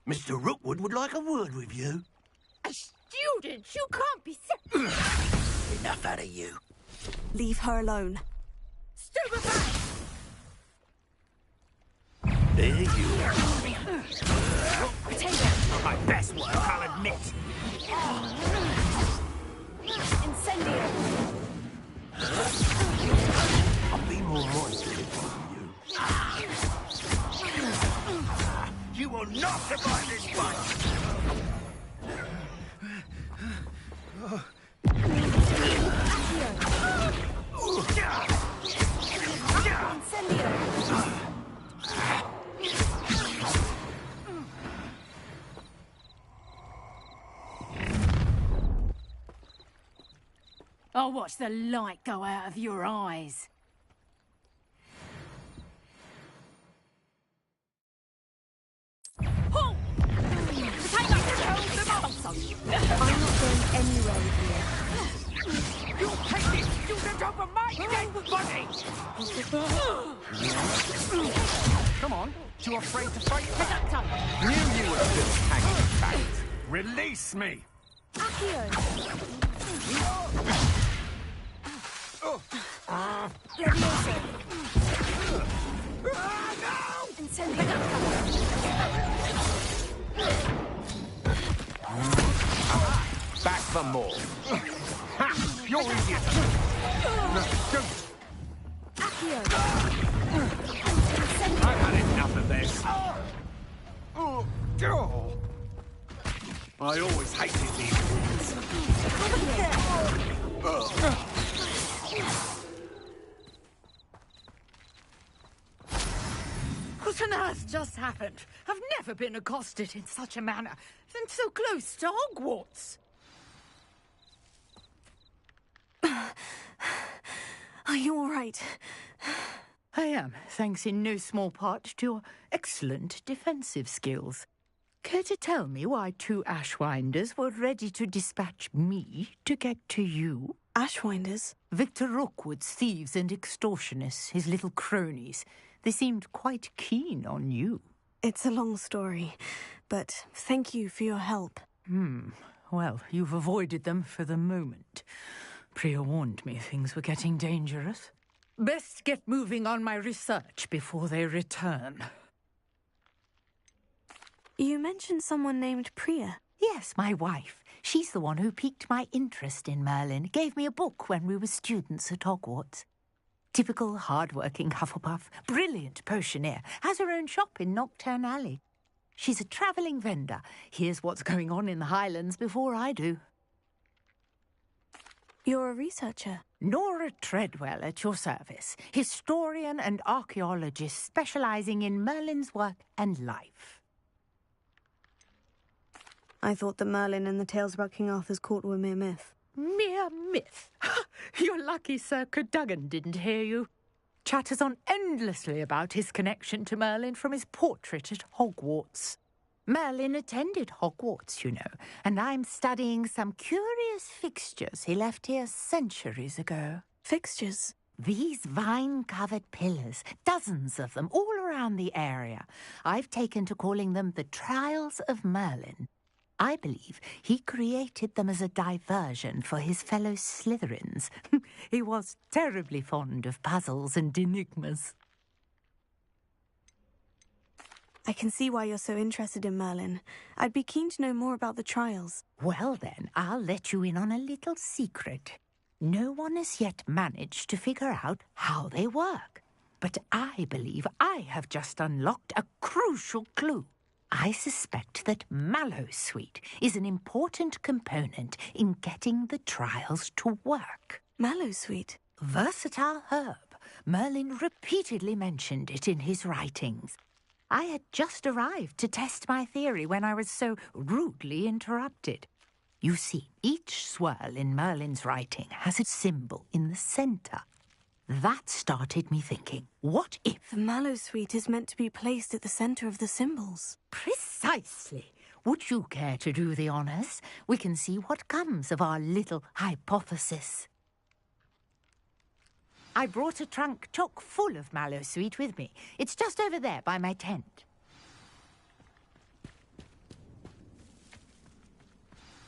Mr. Rookwood would like a word with you. A student? You can't be... Enough out of you. Leave her alone. Stupefy! There you are. Potato! My best work, I'll admit. Incendio! I'll be more mindful of you. You will not survive this fight! Incendio! I'll watch the light go out of your eyes. Halt! I'm not going anywhere with you. You take this student over my dead body! Come on, too afraid to fight back? Knew you were still hanging back. Release me! Accio! Leviosa! Incendio! Back for more. Ha! You're easier to... No, don't. I've had enough of this. I always hated these things. What on earth just happened? I've never been accosted in such a manner, and so close to Hogwarts. Are you all right? I am, thanks in no small part to your excellent defensive skills. Care to tell me why two Ashwinders were ready to dispatch me to get to you? Ashwinders? Victor Rookwood's thieves and extortionists, his little cronies. They seemed quite keen on you. It's a long story, but thank you for your help. Well, you've avoided them for the moment. Priya warned me things were getting dangerous. Best get moving on my research before they return. You mentioned someone named Priya. Yes, my wife. She's the one who piqued my interest in Merlin. Gave me a book when we were students at Hogwarts. Typical hard-working Hufflepuff, brilliant potioneer, has her own shop in Knockturn Alley. She's a travelling vendor. Hears what's going on in the Highlands before I do. You're a researcher. Nora Treadwell at your service, historian and archaeologist specialising in Merlin's work and life. I thought that Merlin and the tales about King Arthur's court were mere myth. Mere myth? You're lucky Sir Cadogan didn't hear you. Chatters on endlessly about his connection to Merlin from his portrait at Hogwarts. Merlin attended Hogwarts, you know, and I'm studying some curious fixtures he left here centuries ago. Fixtures? These vine-covered pillars, dozens of them, all around the area. I've taken to calling them the Trials of Merlin. I believe he created them as a diversion for his fellow Slytherins. He was terribly fond of puzzles and enigmas. I can see why you're so interested in Merlin. I'd be keen to know more about the trials. Well then, I'll let you in on a little secret. No one has yet managed to figure out how they work. But I believe I have just unlocked a crucial clue. I suspect that mallowsweet is an important component in getting the trials to work. Mallowsweet? Versatile herb. Merlin repeatedly mentioned it in his writings. I had just arrived to test my theory when I was so rudely interrupted. You see, each swirl in Merlin's writing has a symbol in the centre. That started me thinking, what if... The mallowsweet is meant to be placed at the centre of the symbols. Precisely. Would you care to do the honours? We can see what comes of our little hypothesis. I brought a trunk chock full of mallowsweet with me. It's just over there by my tent.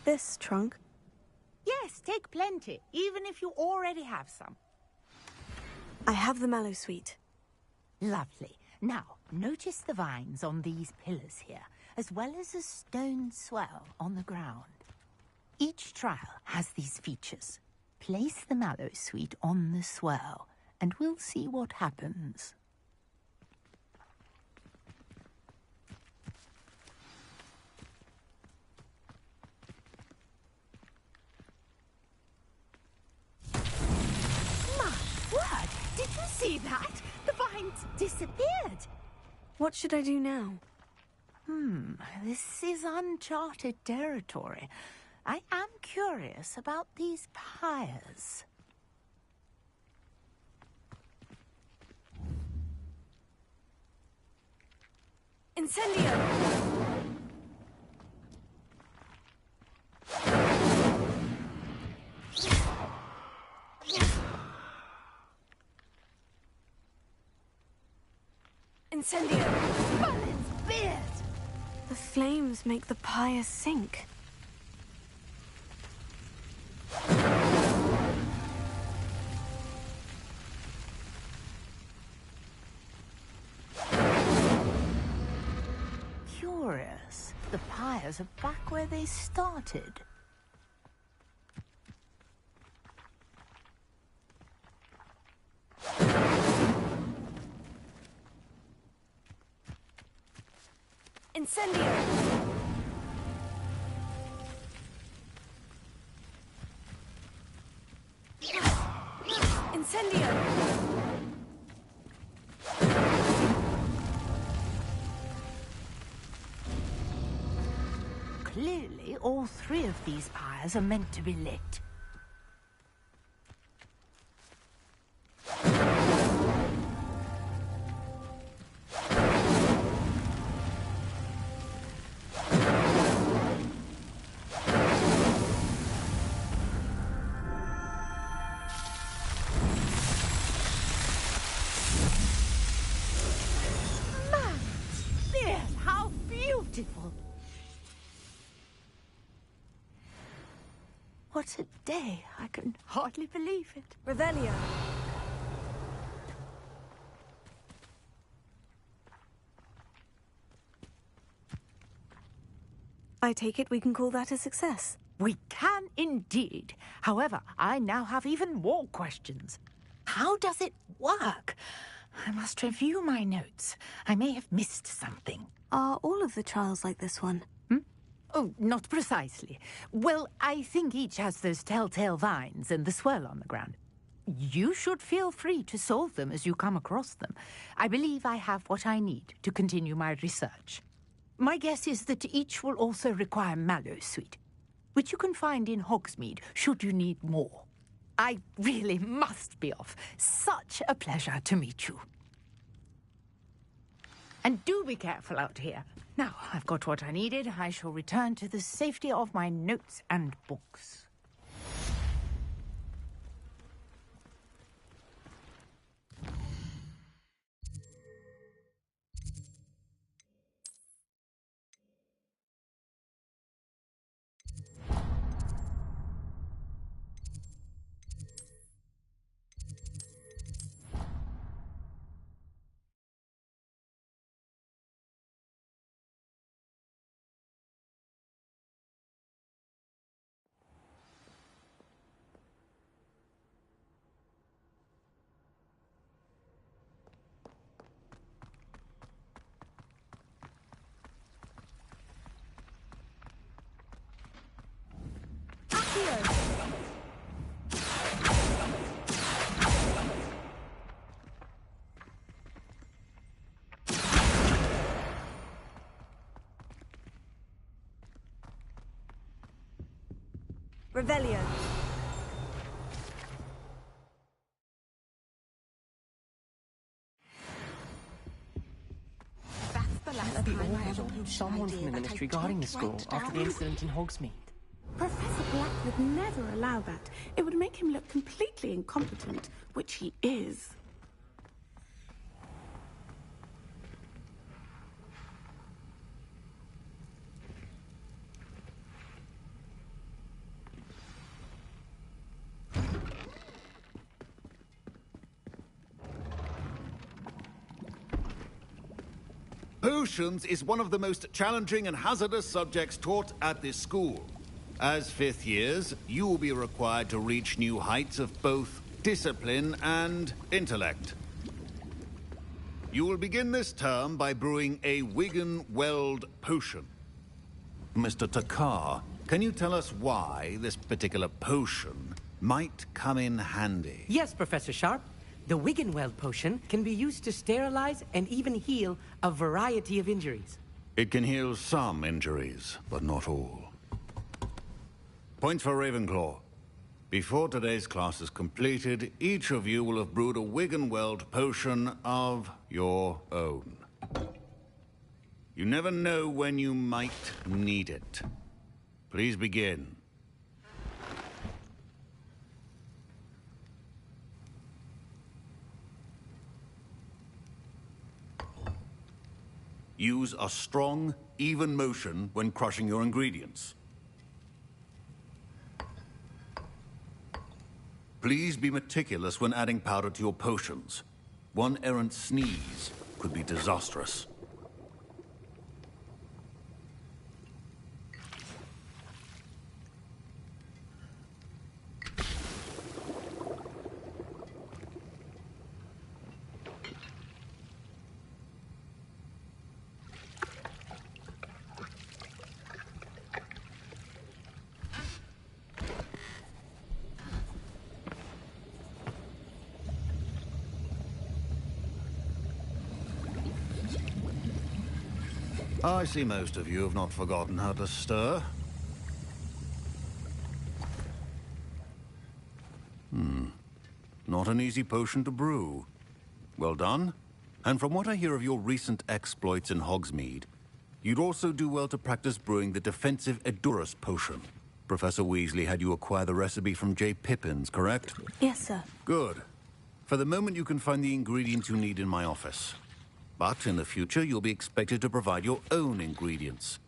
This trunk? Yes, take plenty, even if you already have some. I have the mallowsweet. Lovely. Now, notice the vines on these pillars here, as well as a stone swell on the ground. Each trial has these features. Place the mallowsweet on the swell, and we'll see what happens. Did you see that? The vines disappeared. What should I do now? This is uncharted territory. I am curious about these pyres. Incendio! Incendio! Merlin's beard! The flames make the pyre sink. Curious. The pyres are back where they started. Incendio! Incendio! Clearly, all three of these pyres are meant to be lit. What a day. I can hardly believe it. Revelio. I take it we can call that a success. We can indeed. However, I now have even more questions. How does it work? I must review my notes. I may have missed something. Are all of the trials like this one? Oh, not precisely. Well, I think each has those telltale vines and the swirl on the ground. You should feel free to solve them as you come across them. I believe I have what I need to continue my research. My guess is that each will also require mallow sweet, which you can find in Hogsmeade, should you need more. I really must be off. Such a pleasure to meet you. And do be careful out here. Now, I've got what I needed. I shall return to the safety of my notes and books. Revelio. Someone from the Ministry guarding the school after the incident in Hogsmeade. Professor Black would never allow that. It would make him look completely incompetent, which he is. Potions is one of the most challenging and hazardous subjects taught at this school. As fifth years, you will be required to reach new heights of both discipline and intellect. You will begin this term by brewing a Wigan-Weld potion. Mr. Takar, can you tell us why this particular potion might come in handy? Yes, Professor Sharp. The Wigan-Weld potion can be used to sterilize and even heal a variety of injuries. It can heal some injuries, but not all. Points for Ravenclaw. Before today's class is completed, each of you will have brewed a Wigan-Weld potion of your own. You never know when you might need it. Please begin. Use a strong, even motion when crushing your ingredients. Please be meticulous when adding powder to your potions. One errant sneeze could be disastrous. I see most of you have not forgotten how to stir. Not an easy potion to brew. Well done. And from what I hear of your recent exploits in Hogsmeade, you'd also do well to practice brewing the defensive Edurus potion. Professor Weasley had you acquire the recipe from J. Pippins, correct? Yes, sir. Good. For the moment, you can find the ingredients you need in my office. But in the future, you'll be expected to provide your own ingredients.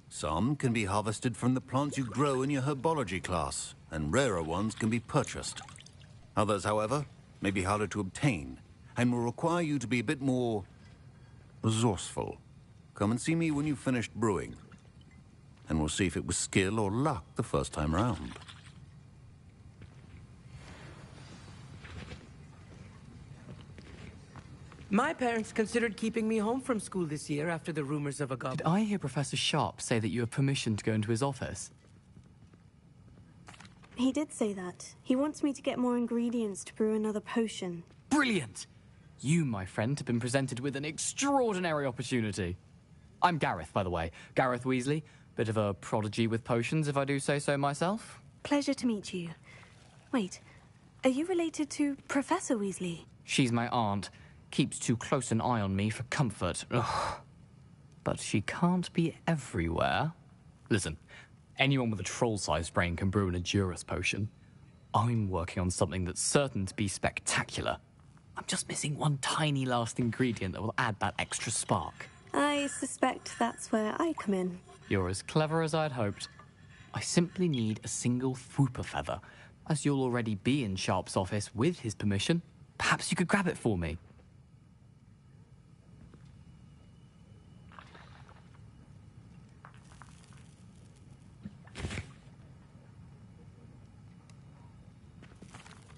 Some can be harvested from the plants you grow in your herbology class, and rarer ones can be purchased. Others, however, may be harder to obtain, and will require you to be a bit more resourceful. Come and see me when you've finished brewing, and we'll see if it was skill or luck the first time round. My parents considered keeping me home from school this year after the rumors of a goblin. Did I hear Professor Sharp say that you have permission to go into his office? He did say that. He wants me to get more ingredients to brew another potion. Brilliant! You, my friend, have been presented with an extraordinary opportunity. I'm Gareth, by the way. Gareth Weasley. Bit of a prodigy with potions, if I do say so myself. Pleasure to meet you. Wait, are you related to Professor Weasley? She's my aunt. Keeps too close an eye on me for comfort. Ugh. But she can't be everywhere. Listen, anyone with a troll-sized brain can brew an Edurus potion. I'm working on something that's certain to be spectacular. I'm just missing one tiny last ingredient that will add that extra spark. I suspect that's where I come in. You're as clever as I'd hoped. I simply need a single Fwooper feather. As you'll already be in Sharp's office with his permission, perhaps you could grab it for me.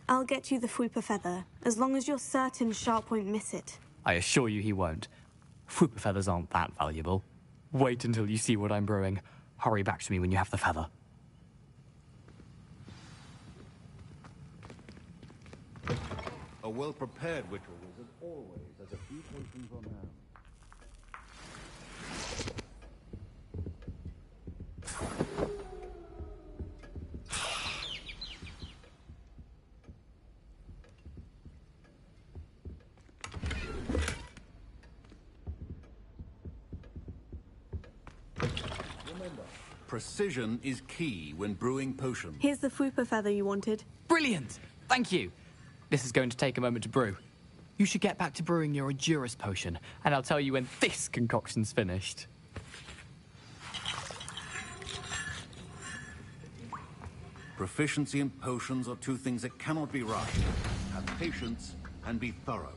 I'll get you the Fwooper feather, as long as you're certain Sharp won't miss it. I assure you he won't. Fwooper feathers aren't that valuable. Wait until you see what I'm brewing. Hurry back to me when you have the feather. A well-prepared ritual wizard always has a few potions on hand. Remember, precision is key when brewing potions. Here's the Fwooper feather you wanted. Brilliant! Thank you! This is going to take a moment to brew. You should get back to brewing your Edurus potion, and I'll tell you when this concoction's finished. Proficiency and potions are two things that cannot be rushed. Have patience and be thorough.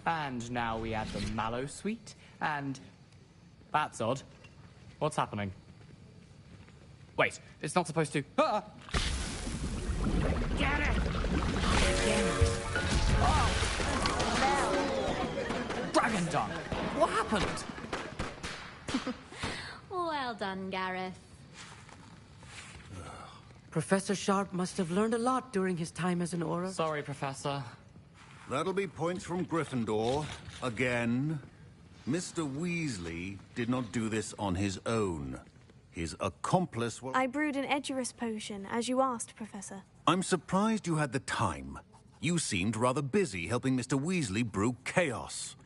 And now we add the mallow sweet, and... That's odd. What's happening? Wait, it's not supposed to... Ah! Get it! Dragon Dunk! What happened? Well done, Gareth. Professor Sharp must have learned a lot during his time as an Auror. Sorry, Professor. That'll be points from Gryffindor. Again. Mr. Weasley did not do this on his own. His accomplice will... I brewed an Edurus potion, as you asked, Professor. I'm surprised you had the time. You seemed rather busy helping Mr. Weasley brew chaos.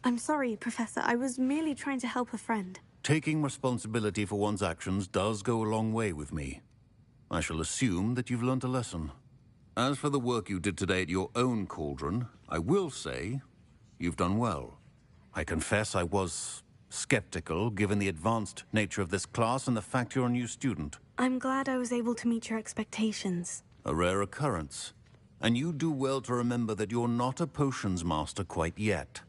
I'm sorry, Professor. I was merely trying to help a friend. Taking responsibility for one's actions does go a long way with me. I shall assume that you've learnt a lesson. As for the work you did today at your own cauldron, I will say you've done well. I confess I was skeptical, given the advanced nature of this class and the fact you're a new student. I'm glad I was able to meet your expectations. A rare occurrence. And you do well to remember that you're not a potions master quite yet.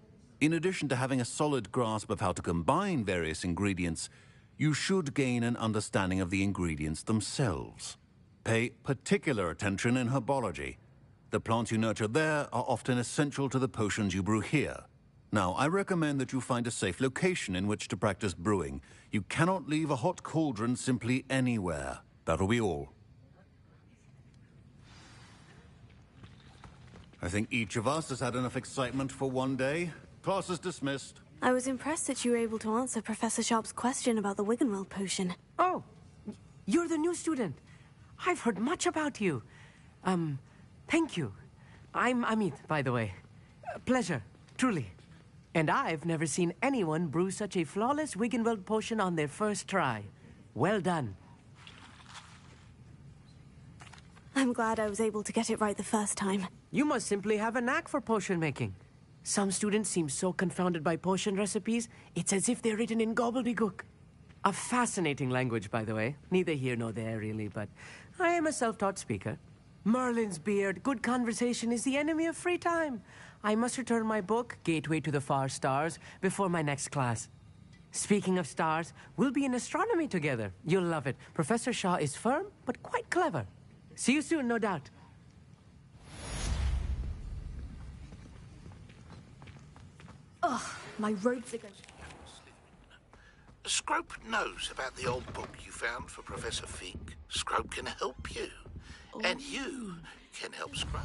In addition to having a solid grasp of how to combine various ingredients, you should gain an understanding of the ingredients themselves. Pay particular attention in herbology. The plants you nurture there are often essential to the potions you brew here. Now, I recommend that you find a safe location in which to practice brewing. You cannot leave a hot cauldron simply anywhere. That'll be all. I think each of us has had enough excitement for one day. Class is dismissed. I was impressed that you were able to answer Professor Sharp's question about the Wiggenweld potion. Oh, you're the new student. I've heard much about you. Thank you. I'm Amit, by the way. Pleasure, truly. And I've never seen anyone brew such a flawless Wiggenweld potion on their first try. Well done. I'm glad I was able to get it right the first time. You must simply have a knack for potion making. Some students seem so confounded by potion recipes, it's as if they're written in gobbledygook. A fascinating language, by the way. Neither here nor there, really, but I am a self-taught speaker. Merlin's beard, good conversation is the enemy of free time. I must return my book, Gateway to the Far Stars, before my next class. Speaking of stars, we'll be in astronomy together. You'll love it. Professor Shaw is firm, but quite clever. See you soon, no doubt. Ugh, my robes are going. Scrope knows about the old book you found for Professor Fig. Scrope can help you. And you can help Scrope.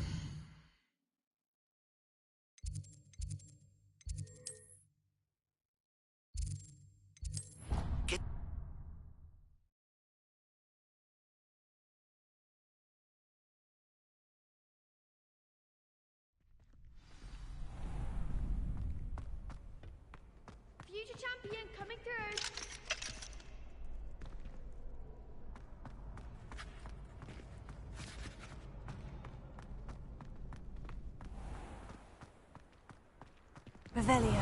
Future champion coming through. Revelio.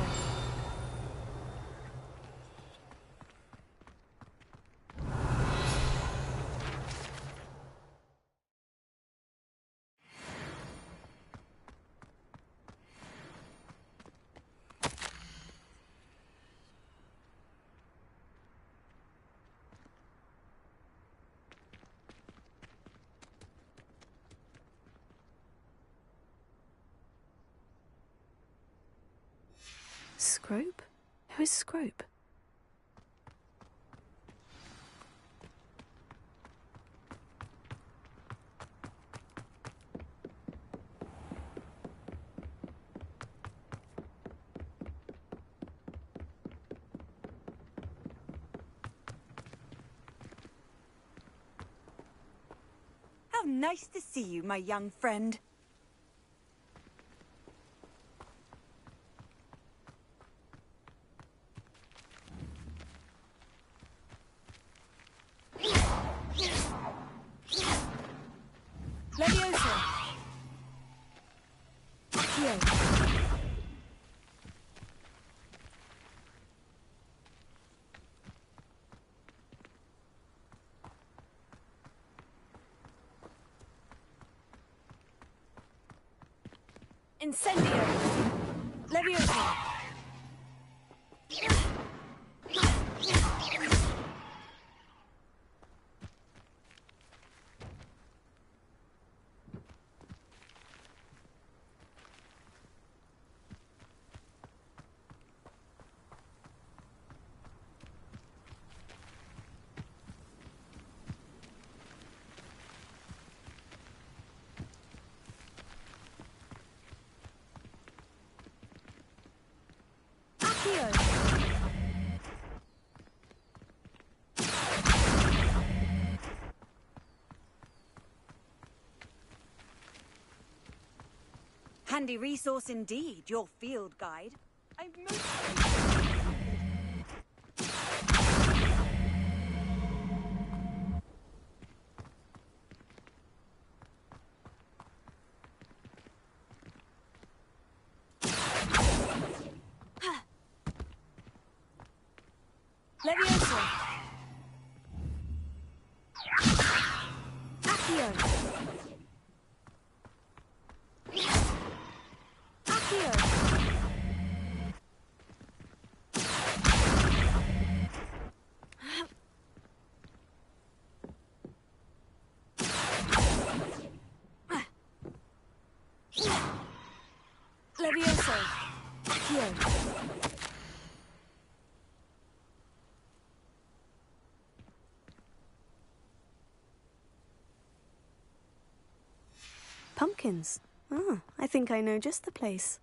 Scrope? Who is Scrope? How nice to see you, my young friend. Leviosa. Accio. Incendio. Leviosa. Handy resource indeed, your field guide. I'm most... Leviosa. Accio. Accio. Leviosa. Accio. Pumpkins. Ah, I think I know just the place.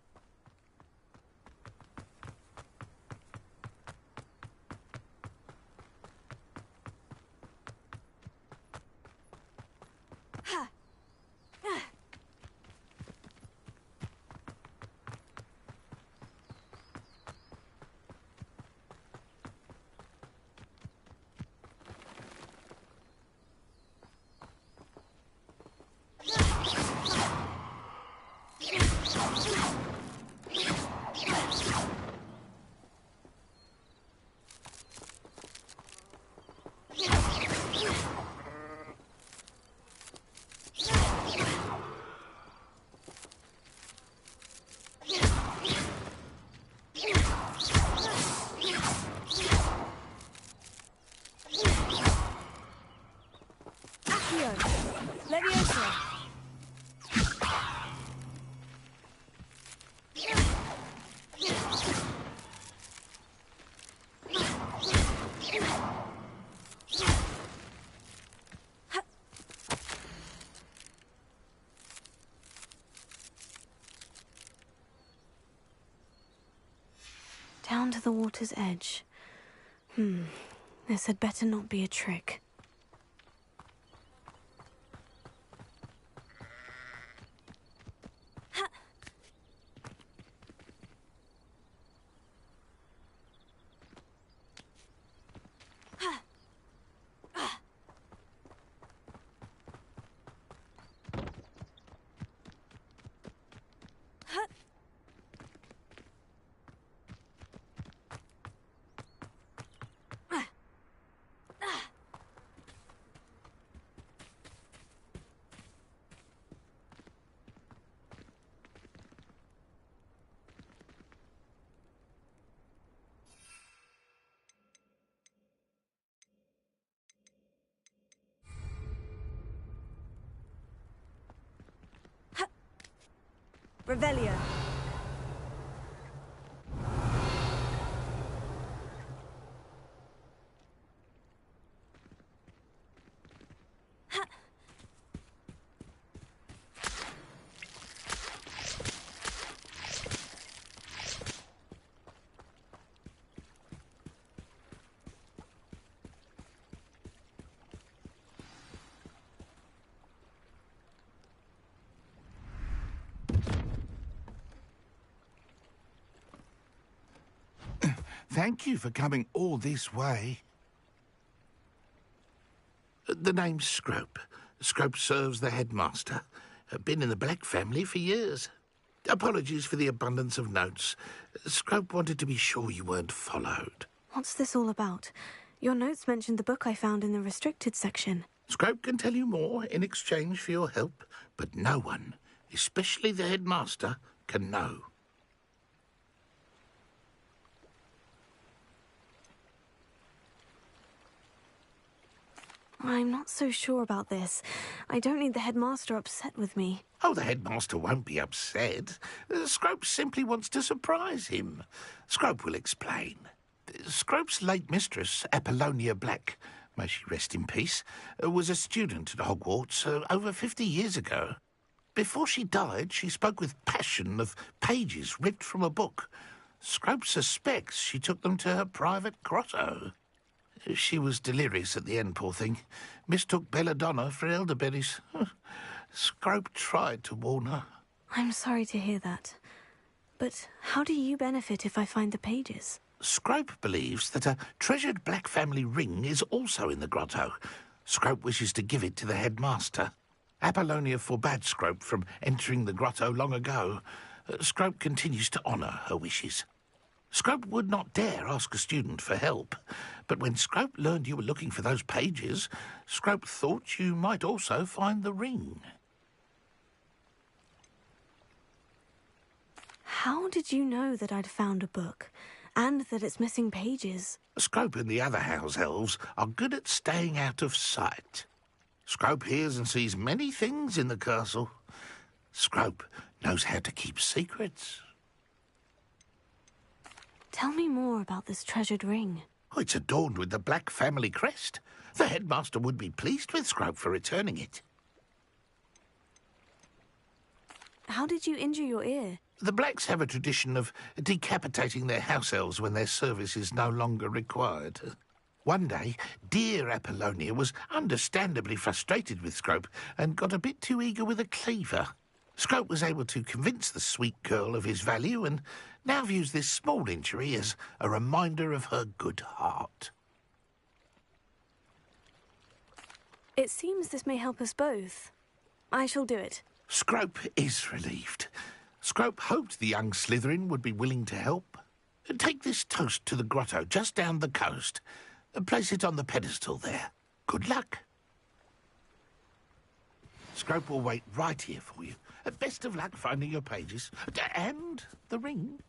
Revelio! Levioso! Down to the water's edge. This had better not be a trick. Revelio. Thank you for coming all this way. The name's Scrope. Scrope serves the headmaster. Been in the Black family for years. Apologies for the abundance of notes. Scrope wanted to be sure you weren't followed. What's this all about? Your notes mentioned the book I found in the restricted section. Scrope can tell you more in exchange for your help, but no one, especially the headmaster, can know. I'm not so sure about this. I don't need the headmaster upset with me. Oh, the headmaster won't be upset. Scrope simply wants to surprise him. Scrope will explain. Scrope's late mistress, Apollonia Black, may she rest in peace, was a student at Hogwarts over 50 years ago. Before she died, she spoke with passion of pages ripped from a book. Scrope suspects she took them to her private grotto. She was delirious at the end, poor thing. Mistook belladonna for elderberries. Scrope tried to warn her. I'm sorry to hear that. But how do you benefit if I find the pages? Scrope believes that a treasured Black family ring is also in the grotto. Scrope wishes to give it to the headmaster. Apollonia forbade Scrope from entering the grotto long ago. Scrope continues to honour her wishes. Scrope would not dare ask a student for help, but when Scrope learned you were looking for those pages, Scrope thought you might also find the ring. How did you know that I'd found a book, and that it's missing pages? Scrope and the other house elves are good at staying out of sight. Scrope hears and sees many things in the castle. Scrope knows how to keep secrets. Tell me more about this treasured ring. Oh, it's adorned with the Black family crest. The headmaster would be pleased with Scrope for returning it. How did you injure your ear? The Blacks have a tradition of decapitating their house elves when their service is no longer required. One day, dear Apollonia was understandably frustrated with Scrope and got a bit too eager with a cleaver. Scrope was able to convince the sweet girl of his value and now views this small injury as a reminder of her good heart. It seems this may help us both. I shall do it. Scrope is relieved. Scrope hoped the young Slytherin would be willing to help. Take this toast to the grotto just down the coast and place it on the pedestal there. Good luck. Scrope will wait right here for you. Best of luck finding your pages. And the ring.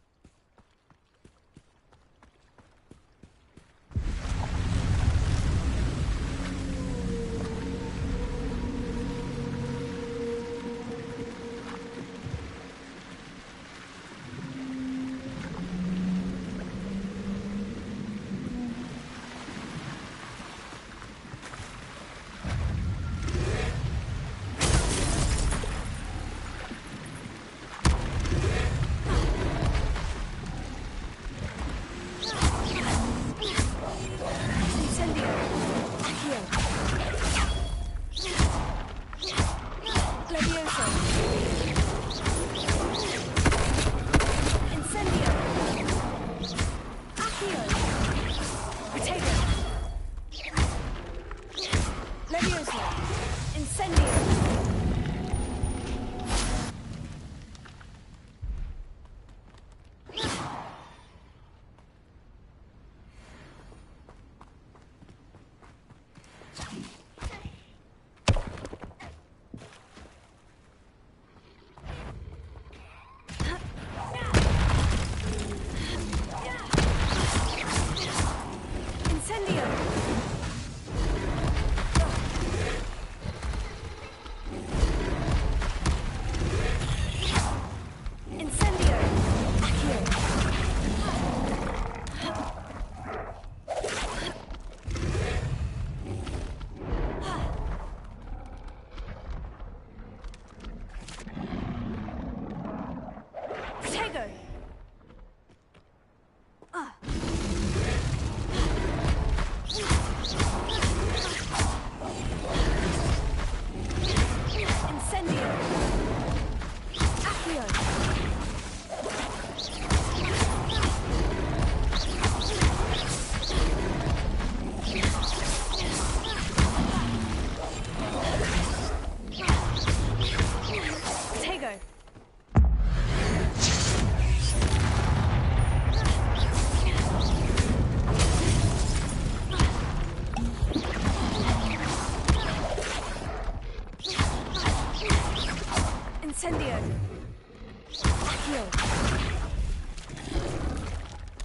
Incendio. Accio.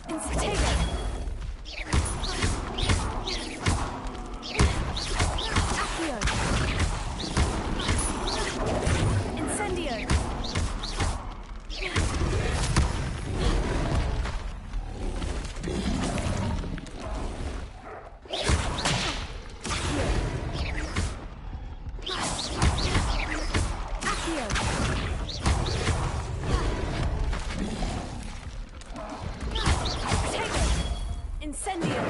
Incitego. Accio. Incendio. Incendio!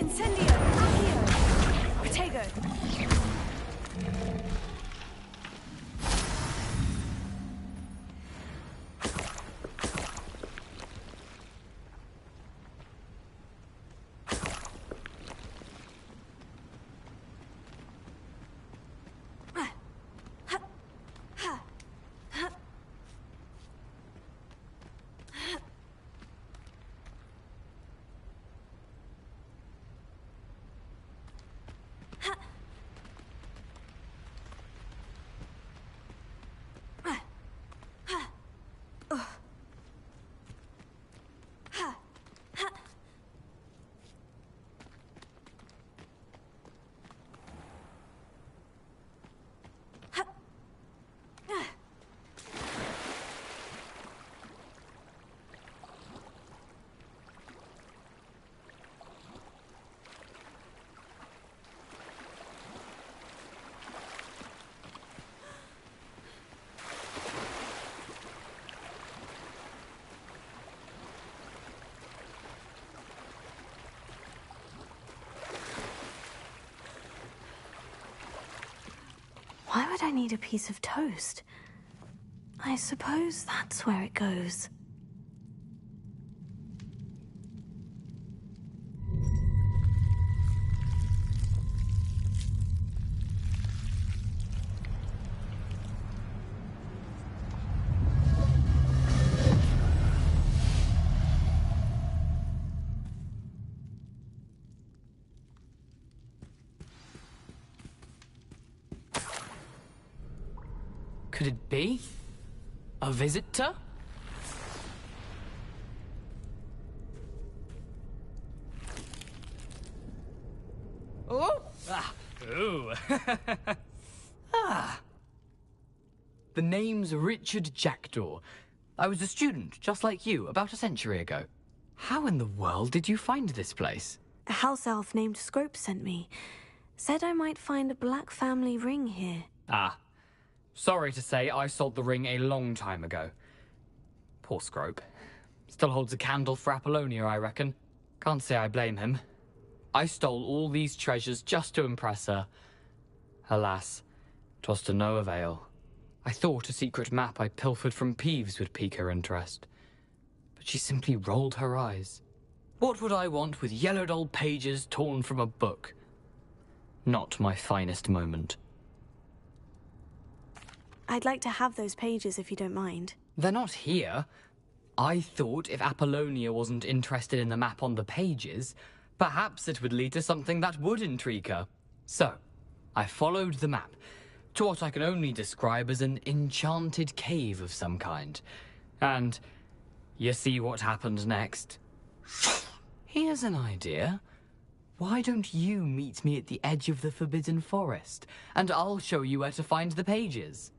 Incendio! Accio! Protego! Why would I need a piece of toast? I suppose that's where it goes. Could it be? A visitor? Oh! Ah! Ooh! Ah! The name's Richard Jackdaw. I was a student, just like you, about a century ago. How in the world did you find this place? A house elf named Scrope sent me. Said I might find a black family ring here. Ah. Sorry to say, I sold the ring a long time ago. Poor Scrope. Still holds a candle for Apollonia, I reckon. Can't say I blame him. I stole all these treasures just to impress her. Alas, 'twas to no avail. I thought a secret map I pilfered from Peeves would pique her interest. But she simply rolled her eyes. What would I want with yellowed old pages torn from a book? Not my finest moment. I'd like to have those pages if you don't mind. They're not here. I thought if Apollonia wasn't interested in the map on the pages, perhaps it would lead to something that would intrigue her. So, I followed the map to what I can only describe as an enchanted cave of some kind. And you see what happened next. Here's an idea. Why don't you meet me at the edge of the Forbidden Forest, and I'll show you where to find the pages?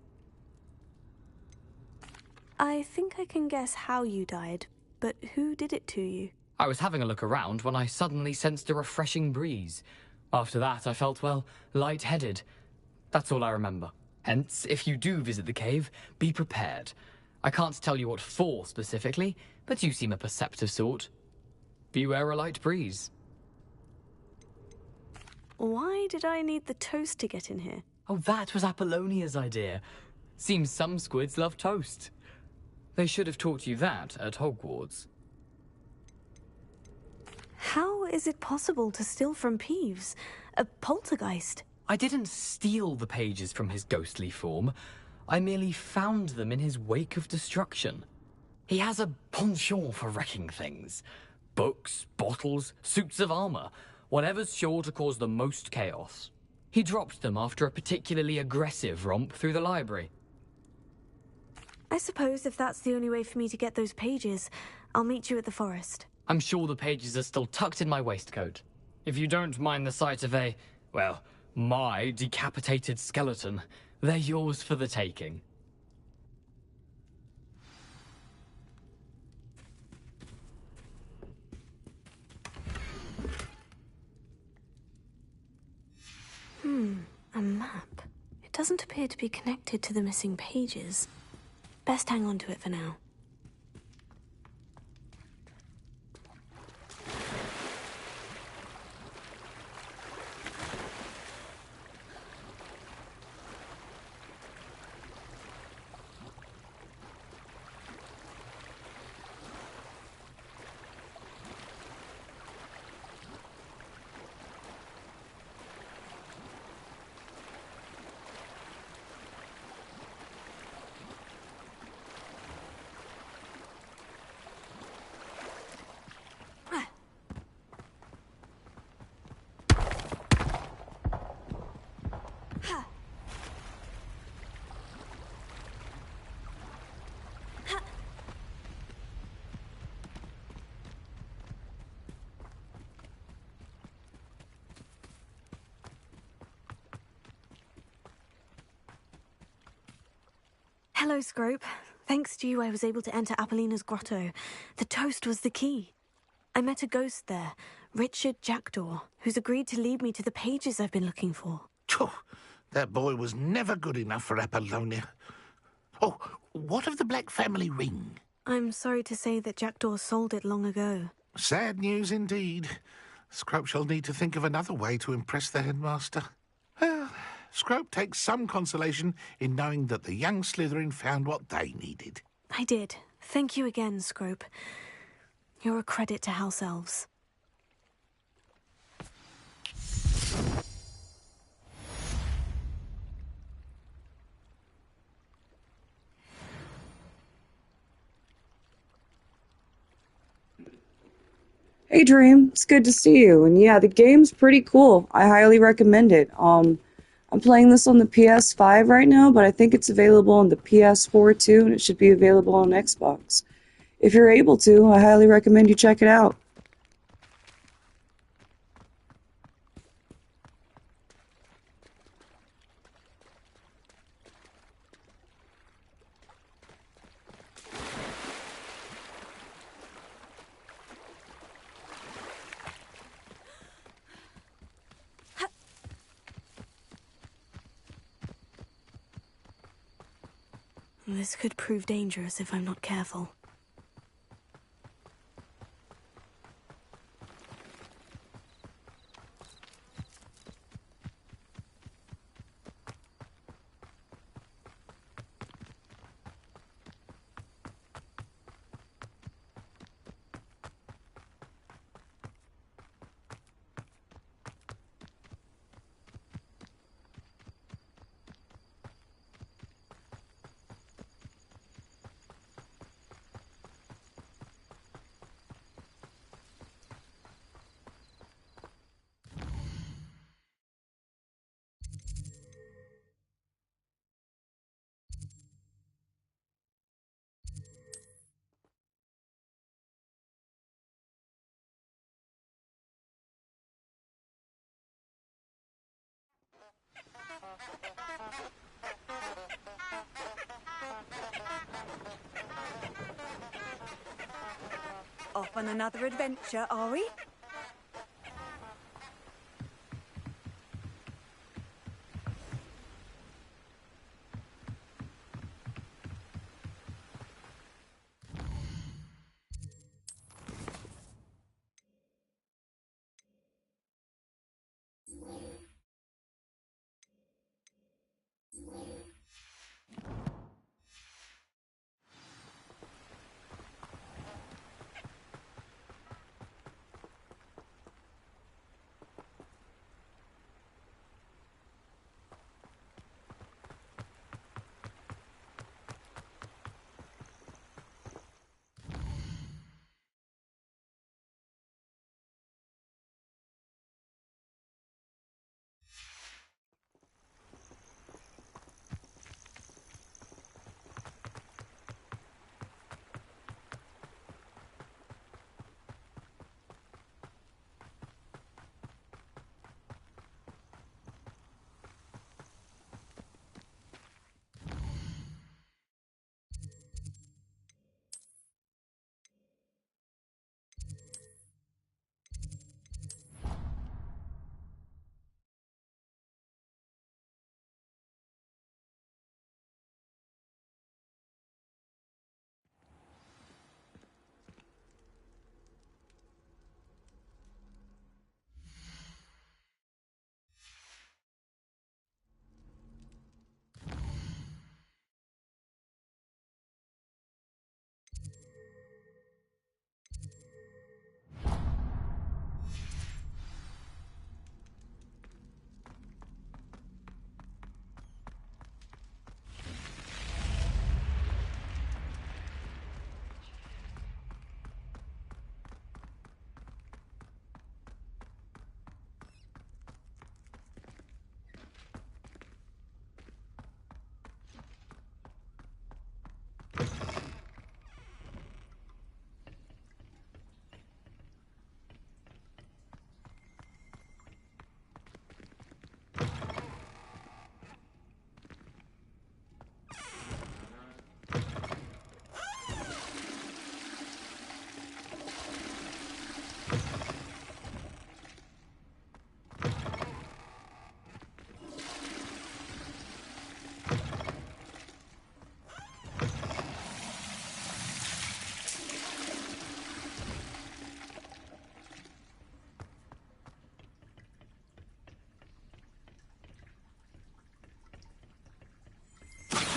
I think I can guess how you died, but who did it to you? I was having a look around when I suddenly sensed a refreshing breeze. After that, I felt, well, lightheaded. That's all I remember. Hence, if you do visit the cave, be prepared. I can't tell you what for specifically, but you seem a perceptive sort. Beware a light breeze. Why did I need the toast to get in here? Oh, that was Apollonia's idea. Seems some squids love toast. They should have taught you that at Hogwarts. How is it possible to steal from Peeves? A poltergeist? I didn't steal the pages from his ghostly form. I merely found them in his wake of destruction. He has a penchant for wrecking things. Books, bottles, suits of armor, whatever's sure to cause the most chaos. He dropped them after a particularly aggressive romp through the library. I suppose if that's the only way for me to get those pages, I'll meet you at the forest. I'm sure the pages are still tucked in my waistcoat. If you don't mind the sight of well, my decapitated skeleton, they're yours for the taking. A map. It doesn't appear to be connected to the missing pages. Best hang on to it for now. Hello, Scrope. Thanks to you, I was able to enter Apollina's grotto. The toast was the key. I met a ghost there, Richard Jackdaw, who's agreed to lead me to the pages I've been looking for. That boy was never good enough for Apollonia. Oh, what of the Black family ring? I'm sorry to say that Jackdaw sold it long ago. Sad news indeed. Scrope shall need to think of another way to impress the headmaster. Well, Scrope takes some consolation in knowing that the young Slytherin found what they needed. I did. Thank you again, Scrope. You're a credit to House Elves. Hey Dream, it's good to see you. And yeah, the game's pretty cool. I highly recommend it. I'm playing this on the PS5 right now, but I think it's available on the PS4 too, and it should be available on Xbox. If you're able to, I highly recommend you check it out. This could prove dangerous if I'm not careful. Off on another adventure, are we?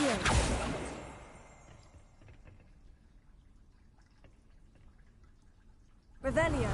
Accio. Revelio.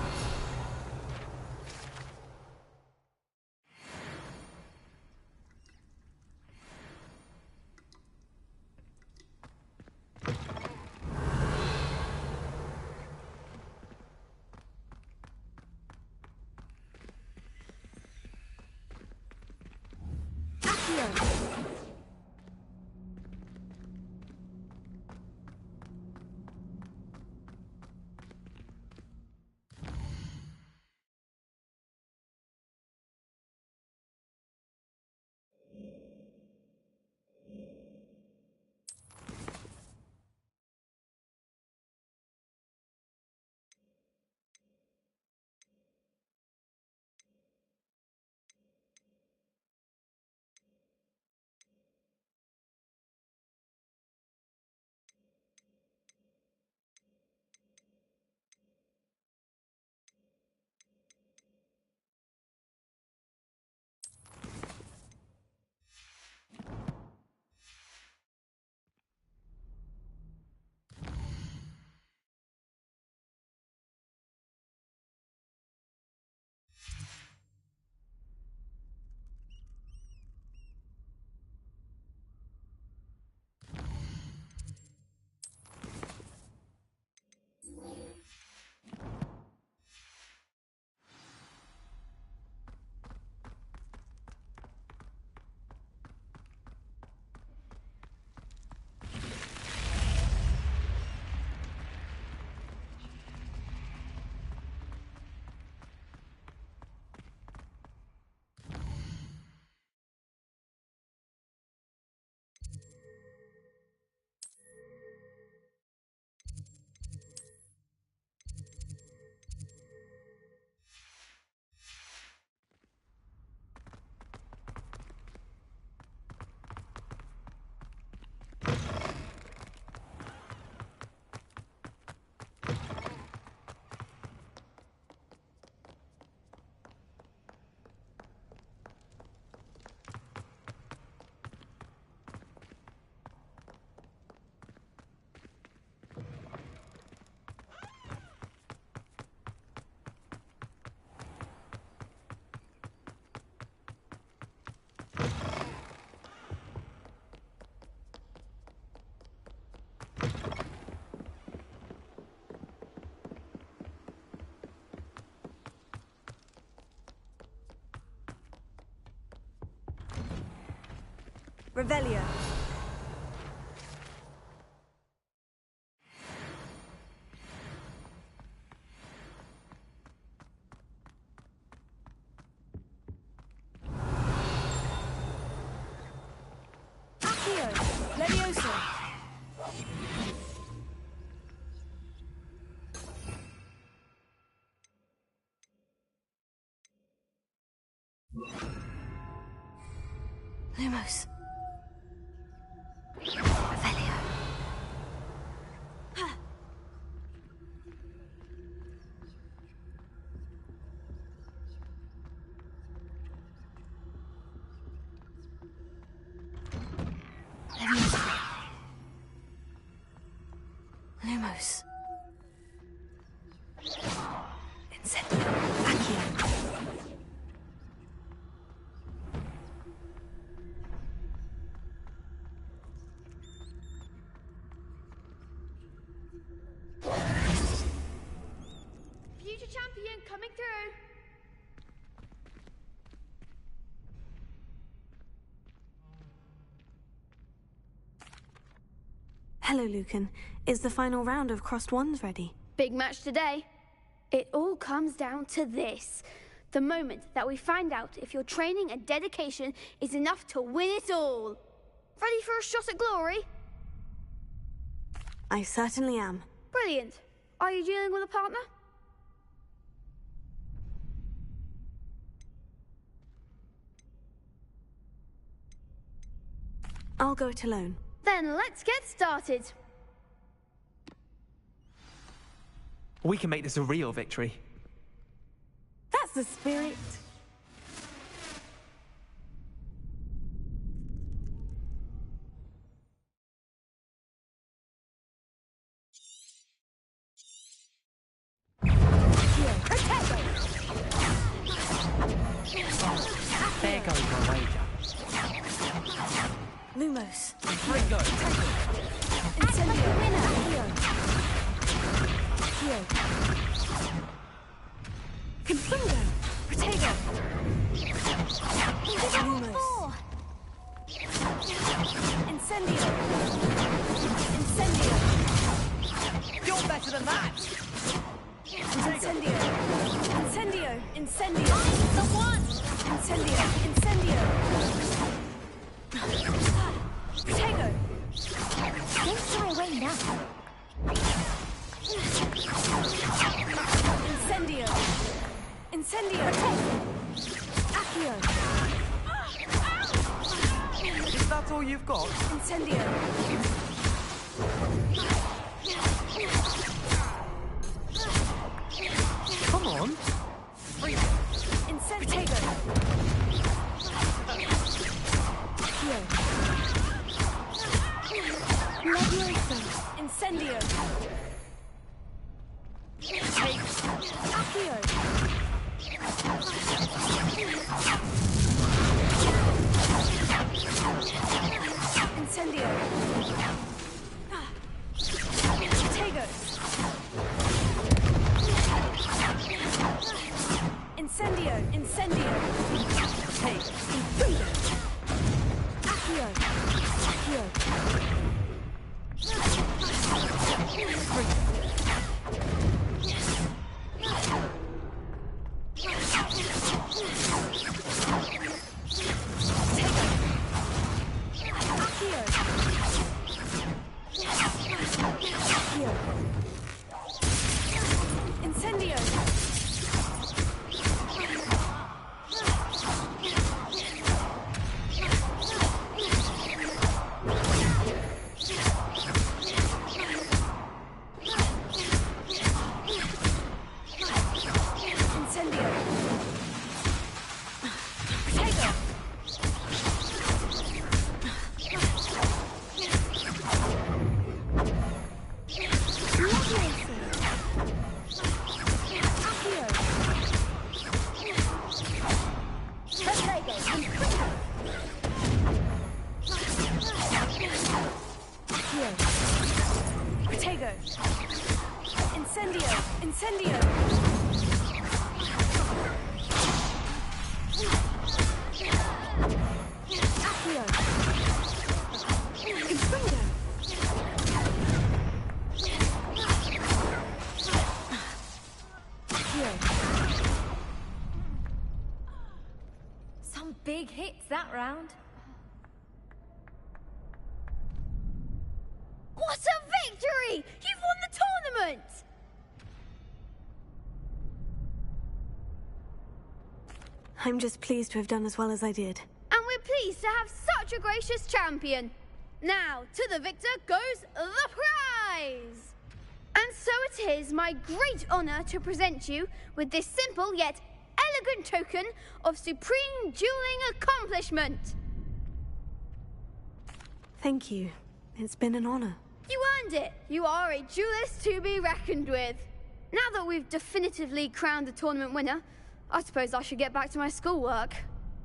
Revelio. Accio. Levioso. Lumos. Revelio. Levioso. Lumos. Incendio. Accio. Future champion coming through. Hello, Lucan. Is the final round of Crossed Wands ready? Big match today. It all comes down to this. The moment that we find out if your training and dedication is enough to win it all. Ready for a shot at glory? I certainly am. Brilliant. Are you dealing with a partner? I'll go it alone. Then let's get started. We can make this a real victory. That's the spirit. Lumos. Ringo. Incendio. Accio. Accio. Confringo. Protego. Lumos. Incendio. Incendio. You're better than that! Incendio. Incendio. Incendio. I'm the one. Incendio. Incendio. Protego. Don't shy away now. Incendio. Incendio. Accio. Is that all you've got? Incendio. Come on. Incendio. Accio. Levioso. Incendio. Accio. Incendio. Protego. Incendio. Incendio. Take. Infringo. Accio. Accio. Incendio! Incendio! Protego! Protego! Incendio! Incendio! Accio! Infringo! Some big hits that round. What a victory! You've won the tournament! I'm just pleased to have done as well as I did. And we're pleased to have such a gracious champion. Now, to the victor goes the prize! And so it is my great honour to present you with this simple yet elegant token of supreme dueling accomplishment. Thank you. It's been an honor. You earned it. You are a duelist to be reckoned with. Now that we've definitively crowned the tournament winner, I suppose I should get back to my schoolwork.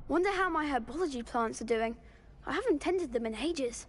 Wonder how my herbology plants are doing. I haven't tended them in ages.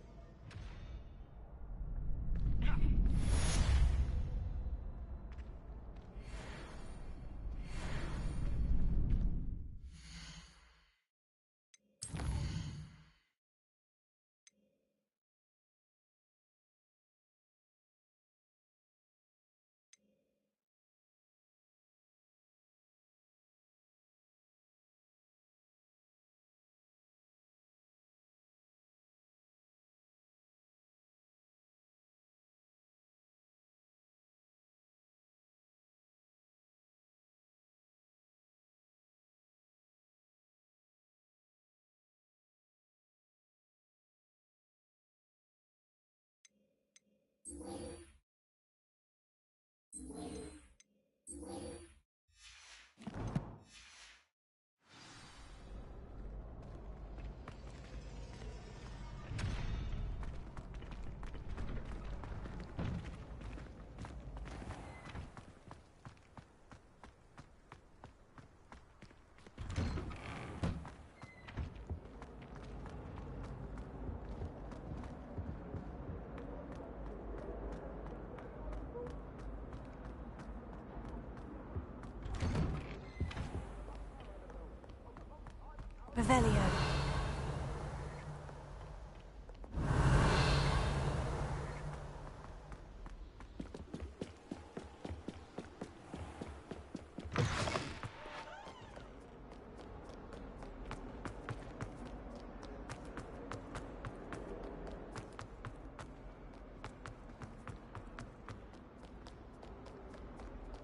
Revelio.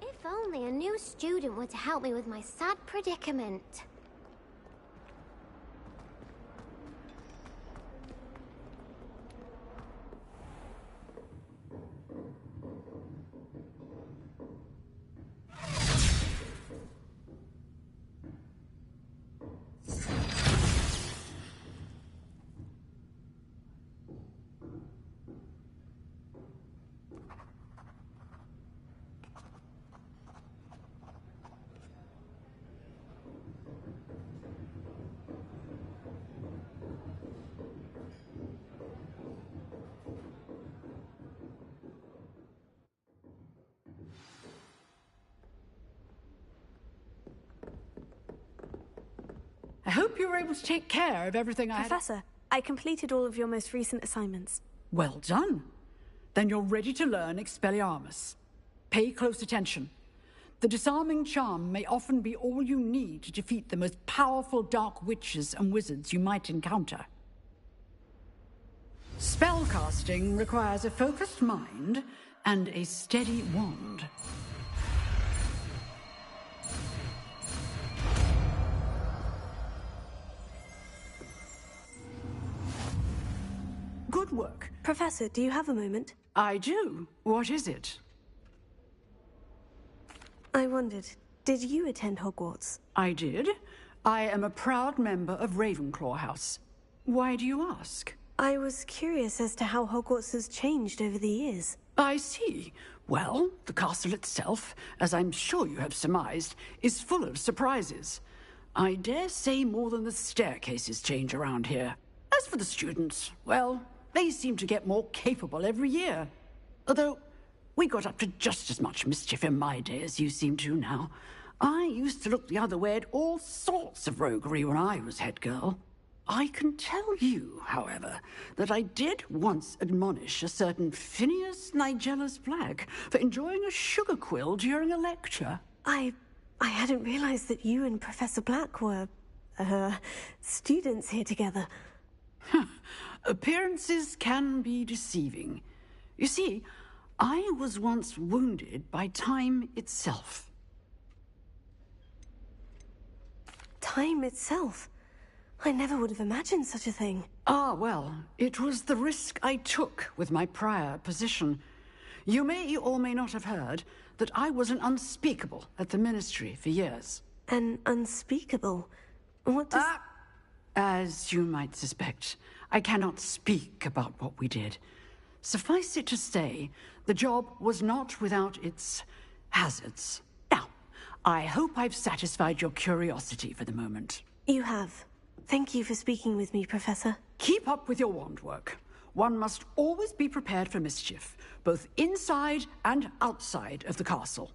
If only a new student were to help me with my sad predicament. I hope you were able to take care of everything I had. Professor, I completed all of your most recent assignments. Well done. Then you're ready to learn Expelliarmus. Pay close attention. The disarming charm may often be all you need to defeat the most powerful dark witches and wizards you might encounter. Spellcasting requires a focused mind and a steady wand. Good work. Professor, do you have a moment? I do. What is it? I wondered, did you attend Hogwarts? I did. I am a proud member of Ravenclaw House. Why do you ask? I was curious as to how Hogwarts has changed over the years. I see. Well, the castle itself, as I'm sure you have surmised, is full of surprises. I dare say more than the staircases change around here. As for the students, well, they seem to get more capable every year. Although, we got up to just as much mischief in my day as you seem to now. I used to look the other way at all sorts of roguery when I was head girl. I can tell you, however, that I did once admonish a certain Phineas Nigellus Black for enjoying a sugar quill during a lecture. I hadn't realized that you and Professor Black were, students here together. Appearances can be deceiving. You see, I was once wounded by time itself. Time itself? I never would have imagined such a thing. Ah, well, it was the risk I took with my prior position. You may or may not have heard that I was an unspeakable at the Ministry for years. An unspeakable? What does... As you might suspect, I cannot speak about what we did. Suffice it to say, the job was not without its hazards. Now, I hope I've satisfied your curiosity for the moment. You have. Thank you for speaking with me, Professor. Keep up with your wand work. One must always be prepared for mischief, both inside and outside of the castle.